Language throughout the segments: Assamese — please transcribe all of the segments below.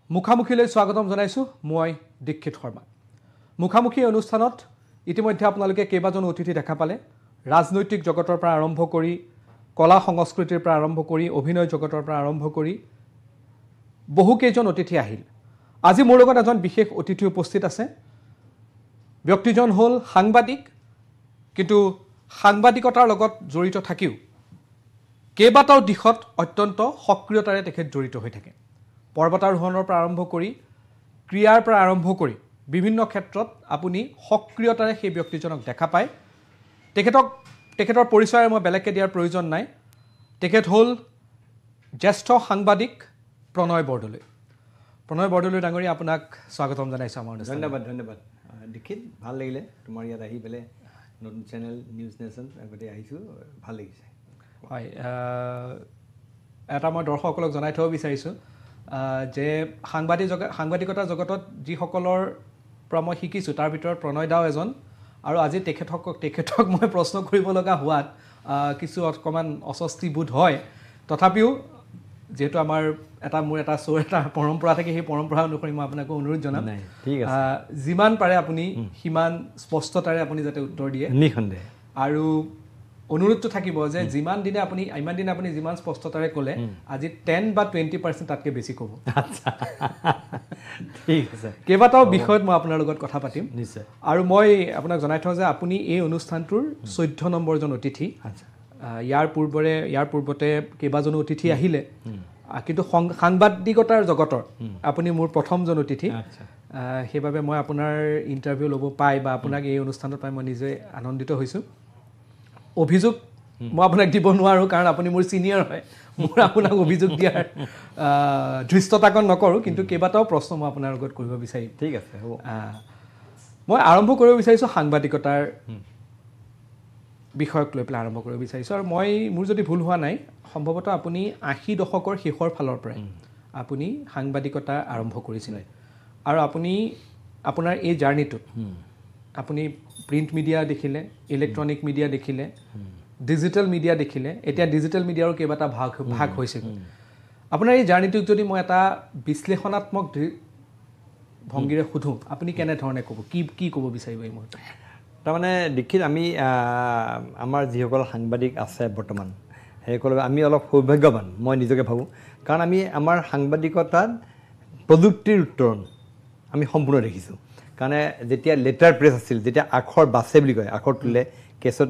মুখামুখিলৈ স্বাগতম জনাইছো মই দীক্ষিত শৰ্মা মুখামুখি অনুষ্ঠানত ইতিমধ্যে আপোনালোকে কেইবাজন অতিথি দেখা পালে ৰাজনৈতিক জগতৰ পৰা আৰম্ভ কৰি কলা সংস্কৃতিৰ পৰা আৰম্ভ কৰি অভিনয় জগতৰ পৰা আৰম্ভ কৰি বহু কেইজন অতিথি আহিল আজি মোৰ লগত এজন বিশেষ অতিথি উপস্থিত আছে ব্যক্তিজন হল সাংবাদিক কিন্তু সাংবাদিকতাৰ লগত জড়িত থাকিও কেইবাটাও দিশত অত্যন্ত সক্ৰিয়তাৰে তেখেত জড়িত হৈ থাকে পৰ্বতাৰোহণৰ পৰা আৰম্ভ কৰি ক্ৰিয়াৰ পৰা আৰম্ভ কৰি বিভিন্ন ক্ষেত্ৰত আপুনি সক্ৰিয়তাৰে সেই ব্যক্তিজনক দেখা পায় তেখেতৰ পৰিচয় মই বেলেগকৈ দিয়াৰ প্ৰয়োজন নাই তেখেত হ'ল জ্যেষ্ঠ সাংবাদিক প্ৰণয় বৰদলৈ ডাঙৰীয়া আপোনাক স্বাগতম জনাইছো আমাৰ ধন্যবাদ দীক্ষিত ভাল লাগিলে তোমাৰ ইয়াত আহি পেলাই নতুন চেনেল নিউজ নেশ্যন আগতে আহিছোঁ ভাল লাগিছে হয় এটা মই দৰ্শকসকলক জনাই থব বিচাৰিছোঁ যে সাংবাদিকতাৰ জগতত যিসকলৰ পৰা মই শিকিছোঁ তাৰ ভিতৰত প্ৰণয় দাও এজন আৰু আজি তেখেতক মই প্ৰশ্ন কৰিব লগা হোৱাত কিছু অকণমান অস্বস্তি বোধ হয় তথাপিও যেহেতু আমাৰ মোৰ এটা শ্ব' এটা পৰম্পৰা থাকে সেই পৰম্পৰা অনুসৰি মই আপোনাক অনুৰোধ জনাম ঠিক আছে যিমান পাৰে আপুনি সিমান স্পষ্টতাৰে আপুনি যাতে উত্তৰ দিয়ে নিঃসন্দেহে আৰু অনুৰোধটো থাকিব যে ইমান দিনে আপুনি যিমান স্পষ্টতাৰে ক'লে আজি 10 বা 20% তাতকৈ বেছি ক'ব ঠিক আছে কেইবাটাও বিষয়ত মই আপোনাৰ লগত কথা পাতিম নিশ্চয় আৰু মই আপোনাক জনাই থওঁ যে আপুনি এই অনুষ্ঠানটোৰ 14 নম্বৰজন অতিথি ইয়াৰ পূৰ্বতে কেইবাজনো অতিথি আহিলে কিন্তু সাংবাদিকতাৰ জগতৰ আপুনি মোৰ প্ৰথমজন অতিথি সেইবাবে মই আপোনাৰ ইণ্টাৰভিউ ল'ব পাই বা আপোনাক এই অনুষ্ঠানত পাই মই নিজে আনন্দিত হৈছোঁ অভিযোগ মই আপোনাক দিব নোৱাৰোঁ কাৰণ আপুনি মোৰ ছিনিয়ৰ হয় মোৰ আপোনাক অভিযোগ দিয়াৰ ধৃষ্টতাকণ নকৰোঁ কিন্তু কেইবাটাও প্ৰশ্ন মই আপোনাৰ লগত কৰিব বিচাৰিম ঠিক আছে হ'ব মই আৰম্ভ কৰিব বিচাৰিছোঁ সাংবাদিকতাৰ বিষয়ক লৈ পেলাই আৰম্ভ কৰিব বিচাৰিছোঁ আৰু মোৰ যদি ভুল হোৱা নাই সম্ভৱতঃ আপুনি 80 দশকৰ শেষৰ ফালৰ পৰাই আপুনি সাংবাদিকতা আৰম্ভ কৰিছিলে আৰু আপুনি আপোনাৰ এই জাৰ্ণিটোত আপুনি প্ৰিণ্ট মিডিয়া দেখিলে ইলেক্ট্ৰনিক মিডিয়া দেখিলে ডিজিটেল মিডিয়া দেখিলে এতিয়া ডিজিটেল মিডিয়াৰো কেইবাটা ভাগ হৈছে আপোনাৰ এই জাৰ্ণিটোক যদি মই এটা বিশ্লেষণাত্মক ভংগীৰে সোধোঁ আপুনি কেনেধৰণে ক'ব কি ক'ব বিচাৰিব এই মুহূৰ্তত তাৰমানে দীক্ষিত আমি আমাৰ যিসকল সাংবাদিক আছে বৰ্তমান সেইসকল আমি অলপ সৌভাগ্যৱান মই নিজকে ভাবোঁ কাৰণ আমি আমাৰ সাংবাদিকতাত প্ৰযুক্তিৰ উত্তৰণ আমি সম্পূৰ্ণ দেখিছোঁ কাৰণ যেতিয়া লেটাৰ প্ৰেছ আছিল যেতিয়া আখৰ বাছে বুলি কয় আখৰ তোলে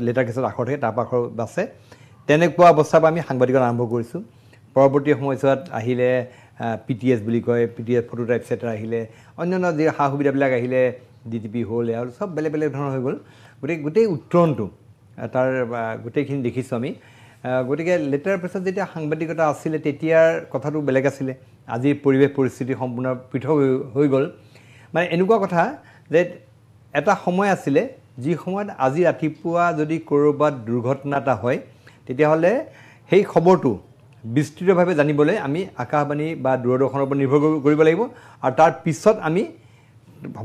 লেটাৰ কেছত আখৰ থাকে তাৰপৰা আখৰ বাছে তেনেকুৱা অৱস্থাৰ পৰা আমি সাংবাদিকতা আৰম্ভ কৰিছোঁ পৰৱৰ্তী সময়ছোৱাত আহিলে PTS বুলি কয় PTS ফটো টাইপ ছেটাৰ আহিলে অন্যান্য যি সা সুবিধাবিলাক আহিলে DTP হ'ল আৰু চব বেলেগ ধৰণৰ হৈ গ'ল গোটেই উত্তৰণটো তাৰ গোটেইখিনি দেখিছোঁ আমি গতিকে লেটাৰ প্ৰেছত যেতিয়া সাংবাদিকতা আছিলে তেতিয়াৰ কথাটো বেলেগ আছিলে আজিৰ পৰিৱেশ পৰিস্থিতি সম্পূৰ্ণ পৃথক হৈ গ'ল মানে এনেকুৱা কথা যে এটা সময় আছিলে যি সময়ত আজি ৰাতিপুৱা যদি ক'ৰবাত দুৰ্ঘটনা এটা হয় তেতিয়াহ'লে সেই খবৰটো বিস্তৃতভাৱে জানিবলৈ আমি আকাশবাণী বা দূৰদৰ্শনৰ ওপৰত নিৰ্ভৰ কৰিব লাগিব আৰু তাৰ পিছত আমি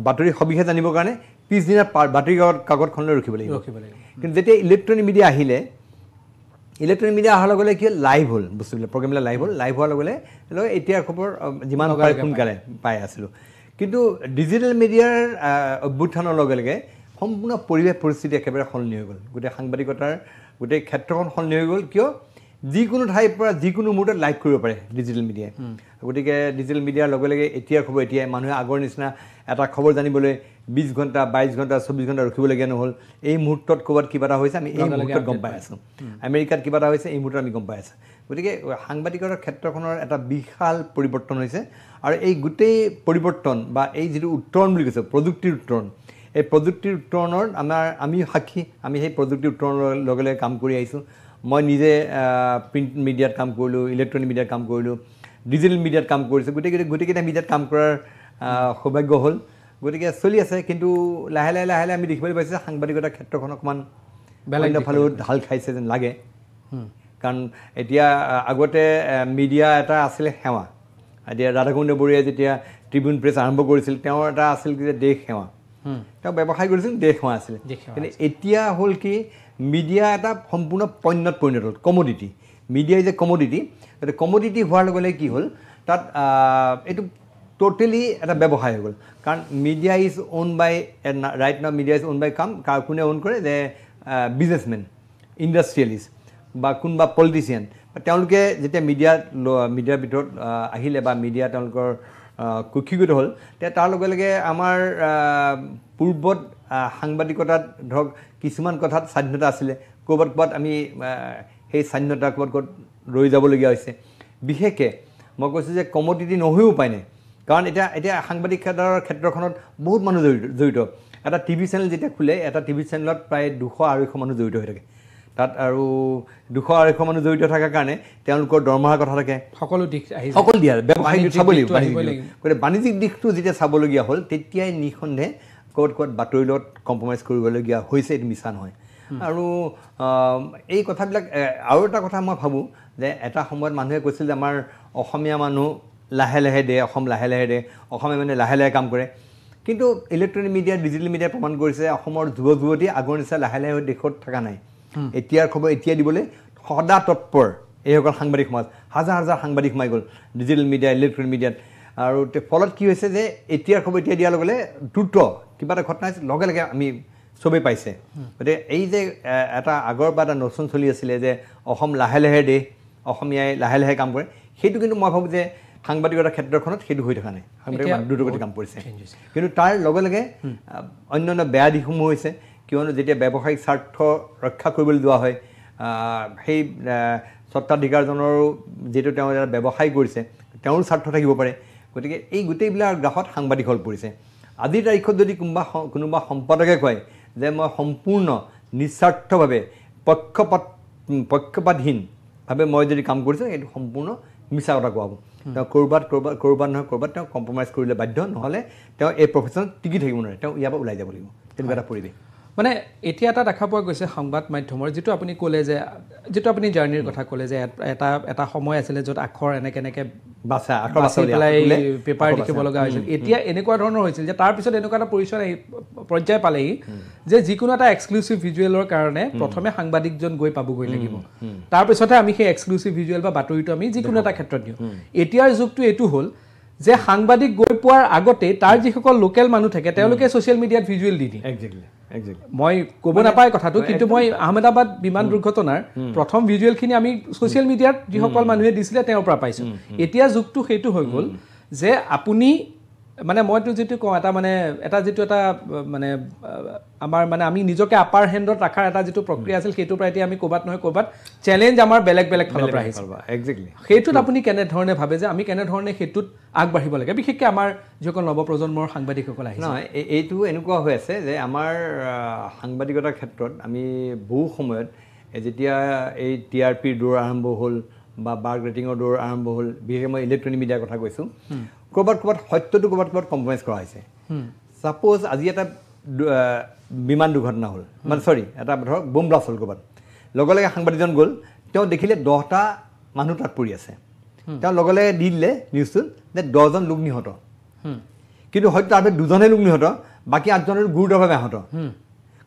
বাতৰি সবিশেষ জানিবৰ কাৰণে পিছদিনা বাতৰি কাকতখনলৈ ৰখিব লাগিব কিন্তু যেতিয়া ইলেক্ট্ৰনিক মিডিয়া অহাৰ লগে লগে কি হ'ল লাইভ হ'ল বস্তুবিলাক প্ৰগ্ৰেমবিলাক লাইভ হোৱাৰ লগে লগে এতিয়াৰ খবৰ যিমান পাৰে সোনকালে পাই আছিলোঁ কিন্তু ডিজিটেল মিডিয়াৰ অভ্যুত্থানৰ লগে লগে সম্পূৰ্ণ পৰিৱেশ পৰিস্থিতি একেবাৰে সলনি হৈ গ'ল গোটেই সাংবাদিকতাৰ গোটেই ক্ষেত্ৰখন সলনি হৈ গ'ল কিয় যিকোনো ঠাইৰ পৰা যিকোনো মুহূৰ্তত লাইভ কৰিব পাৰে ডিজিটেল মিডিয়াই গতিকে ডিজিটেল মিডিয়াৰ লগে লগে এতিয়াৰ খবৰ এতিয়াই মানুহে আগৰ নিচিনা এটা খবৰ জানিবলৈ 20 ঘণ্টা 22 ঘণ্টা 24 ঘণ্টা ৰখিবলগীয়া নহ'ল এই মুহূৰ্তত ক'ৰবাত কিবা এটা হৈছে আমি এই মুহূৰ্তত গম পাই আছোঁ আমেৰিকাত কিবা এটা হৈছে এই মুহূৰ্তত আমি গম পাই আছোঁ গতিকে সাংবাদিকতাৰ ক্ষেত্ৰখনৰ এটা বিশাল পৰিৱৰ্তন হৈছে আৰু এই গোটেই পৰিৱৰ্তন বা এই যিটো উত্তৰণ বুলি কৈছে প্ৰযুক্তিৰ উত্তৰণ এই প্ৰযুক্তিৰ উত্তৰণৰ আমি সাক্ষী আমি সেই প্ৰযুক্তিৰ উত্তৰণৰ লগে লগে কাম কৰি আহিছোঁ মই নিজে প্ৰিণ্ট মিডিয়াত কাম কৰিলোঁ ইলেক্ট্ৰনিক মিডিয়াত কাম কৰিলোঁ ডিজিটেল মিডিয়াত কাম কৰিছোঁ গোটেইকেইটা মিডিয়াত কাম কৰাৰ সৌভাগ্য হ'ল গতিকে চলি আছে কিন্তু লাহে লাহে আমি দেখিবলৈ পাইছোঁ যে সাংবাদিকতাৰ ক্ষেত্ৰখন অকণমান বেলেগ ফালেও ঢাল খাইছে যেন লাগে কাৰণ এতিয়া আগতে মিডিয়া এটা আছিলে সেৱা এতিয়া ৰাধাকুণ্ড বৰুৱাই যেতিয়া ট্ৰিবিউন প্ৰেছ আৰম্ভ কৰিছিল তেওঁৰ এটা আছিল যে দেশ সেৱা তেওঁ ব্যৱসায় কৰিছিল দেশ সেৱা আছিলে কিন্তু এতিয়া হ'ল কি মিডিয়া এটা সম্পূৰ্ণ পণ্যত পৰিণত হ'ল commodity media is a commodity commodity হোৱাৰ লগে লগে কি হ'ল তাত এইটো টোটেলি এটা ব্যৱসায় হৈ গ'ল কাৰণ media is own by right now media is own by কোনে ওন কৰে যে বিজনেছমেন ইণ্ডাষ্ট্ৰিয়েলিষ্ট বা কোনোবা পলিটিচিয়ান তেওঁলোকে যেতিয়া মিডিয়াৰ ভিতৰত আহিলে বা মিডিয়া তেওঁলোকৰ কুক্ষিগত হ'ল তেতিয়া তাৰ লগে লগে আমাৰ পূৰ্বত সাংবাদিকতাত ধৰক কিছুমান কথাত স্বাধীনতা আছিলে ক'ৰবাত আমি সেই স্বাধীনতা ক'ৰবাত ৰৈ যাবলগীয়া হৈছে বিশেষকৈ মই কৈছোঁ যে কমোডিটি নহৈও উপায় নাই কাৰণ এতিয়া সাংবাদিকতাৰ ক্ষেত্ৰখনত বহুত মানুহ জড়িত এটা টিভি চেনেল যেতিয়া খোলে এটা টিভি চেনেলত প্ৰায় 200-250 মানুহ জড়িত হৈ থাকে তাত আৰু 200-250 মানুহ জড়িত থকাৰ কাৰণে তেওঁলোকৰ দৰমহাৰ কথা থাকে সকলো দিয়া ব্যৱসায়িক চাব লাগিব গতিকে বাণিজ্যিক দিশটো যেতিয়া চাবলগীয়া হ'ল তেতিয়াই নিঃসন্দেহে ক'ৰবাত বাতৰিৰ লগত কম্প্ৰমাইজ কৰিবলগীয়া হৈছে এইটো মিছা নহয় আৰু এই কথাবিলাক আৰু এটা কথা মই ভাবোঁ যে এটা সময়ত মানুহে কৈছিল যে আমাৰ অসমীয়া মানুহ লাহে লাহে দে অসম লাহে লাহে দে অসমে মানে লাহে লাহে কাম কৰে কিন্তু ইলেক্ট্ৰনিক মিডিয়া ডিজিটেল মিডিয়াই প্ৰমাণ কৰিছে অসমৰ যুৱ যুৱতী আগৰ নিচিনা লাহে লাহে দেশত থকা নাই এতিয়াৰ খবৰ এতিয়া দিবলৈ সদা তৎপৰ এইসকল সাংবাদিক সমাজ হাজাৰ হাজাৰ সাংবাদিক সোমাই গ'ল ডিজিটেল মিডিয়া ইলেক্ট্ৰনিক মিডিয়াত আৰু ফলত কি হৈছে যে এতিয়াৰ খবৰ এতিয়া দিয়াৰ লগে লগে দ্ৰুত কিবা এটা ঘটনা হৈছে লগে লগে আমি চবেই পাইছে গতিকে এই যে এটা আগৰ পৰা এটা নতুন চলি আছিলে যে অসম লাহে লাহে দেশ অসমীয়াই লাহে লাহে কাম কৰে সেইটো কিন্তু মই ভাবোঁ যে সাংবাদিকতাৰ ক্ষেত্ৰখনত সেইটো হৈ থকা নাই সাংবাদিক দ্ৰুতগতি কাম কৰিছে কিন্তু তাৰ লগে লগে অন্যান্য বেয়া দিশসমূহ হৈছে কিয়নো যেতিয়া ব্যৱসায়িক স্বাৰ্থ ৰক্ষা কৰিবলৈ যোৱা হয় সেই স্বত্বাধিকাৰজনৰো যিটো তেওঁ এটা ব্যৱসায় কৰিছে তেওঁৰ স্বাৰ্থ থাকিব পাৰে গতিকে এই গোটেইবিলাক গ্ৰাফত সাংবাদিক হ'ল পৰিছে আজিৰ তাৰিখত যদি কোনোবা সম্পাদকে কয় যে মই সম্পূৰ্ণ নিস্বাৰ্থভাৱে পক্ষপাতহীনভাৱে মই যদি কাম কৰিছোঁ এইটো সম্পূৰ্ণ মিছা কথা কোৱা হ'ব তেওঁ ক'ৰবাত নহয় ক'ৰবাত তেওঁ কম্প্ৰমাইজ কৰিলে বাধ্য নহ'লে তেওঁ এই প্ৰফেশ্যনত টিকি থাকিব নোৱাৰে তেওঁ ইয়াৰ পৰা ওলাই যাব লাগিব তেনেকুৱা এটা পৰিৱেশ মানে এতিয়া এটা দেখা পোৱা গৈছে সংবাদ মাধ্যমৰ যিটো আপুনি ক'লে যে যিটো আপুনি জাৰ্নিৰ কথা ক'লে যে এটা সময় আছিলে য'ত আখৰ এনেকৈ বাছি পেলাই পেপাৰ লিখিব লগা হৈছিল এতিয়া এনেকুৱা ধৰণৰ হৈছিল যে তাৰপিছত এনেকুৱা এটা পৰ্যায় পালেহি যে যিকোনো এটা এক্সক্লুচিভ ভিজুৱেলৰ কাৰণে প্ৰথমে সাংবাদিকজন গৈ পাবগৈ লাগিব তাৰপিছতহে আমি সেই এক্সক্লুচিভ ভিজুৱেল বা বাতৰিটো আমি যিকোনো এটা ক্ষেত্ৰত দিওঁ এতিয়াৰ যুগটো এইটো হ'ল যে সাংবাদিক গৈ পোৱাৰ আগতে তাৰ যিসকল লোকেল মানুহ থাকে তেওঁলোকে ছ'চিয়েল মিডিয়াত ভিজুৱেল দি দিয়ে মই ক'ব নাপায় কথাটো কিন্তু মই আহমেদাবাদ বিমান দুৰ্ঘটনাৰ প্ৰথম ভিজুৱেলখিনি আমি ছ'চিয়েল মিডিয়াত যিসকল মানুহে দিছিলে তেওঁৰ পৰা পাইছোঁ এতিয়া যুগটো সেইটো হৈ গ'ল যে আপুনি মানে মইতো যিটো কওঁ এটা যিটো আমাৰ মানে আমি নিজকে আপাৰ হেণ্ডত ৰখাৰ এটা যিটো প্ৰক্ৰিয়া আছিল সেইটোৰ পৰা এতিয়া আমি ক'ৰবাত নহয় ক'ৰবাত চেলেঞ্জ আমাৰ বেলেগ ফালৰ পৰা আহিছে সেইটোত আপুনি কেনেধৰণে ভাবে যে আমি কেনেধৰণে সেইটোত আগবাঢ়িব লাগে বিশেষকৈ আমাৰ যিসকল নৱপ্ৰজন্মৰ সাংবাদিকসকল আহিছে নহয় এইটো এনেকুৱা হৈ আছে যে আমাৰ সাংবাদিকতাৰ ক্ষেত্ৰত আমি বহু সময়ত যেতিয়া এই TRPৰ দৌৰ আৰম্ভ হ'ল বা বাৰ্গ ৰেটিঙৰ দৌৰ আৰম্ভ হ'ল বিশেষকৈ মই ইলেক্ট্ৰনিক মিডিয়াৰ কথা কৈছোঁ ক'ৰবাত সত্যটো ক'ৰবাত কম্প্ৰমাইজ কৰা হৈছে ছাপ'জ আজি এটা বিমান দুৰ্ঘটনা হ'ল মানে এটা ধৰক বোম ব্লাষ্ট হ'ল ক'ৰবাত লগে লগে সাংবাদিকজন গ'ল তেওঁ দেখিলে 10টা মানুহ তাত পৰি আছে তেওঁ লগে লগে দি দিলে নিউজটোত যে 10জন লোক নিহত কিন্তু হয়তো তাৰ ভিতৰত 2জনহে লোক নিহত বাকী 8জনৰ গুৰুতৰভাৱে আহত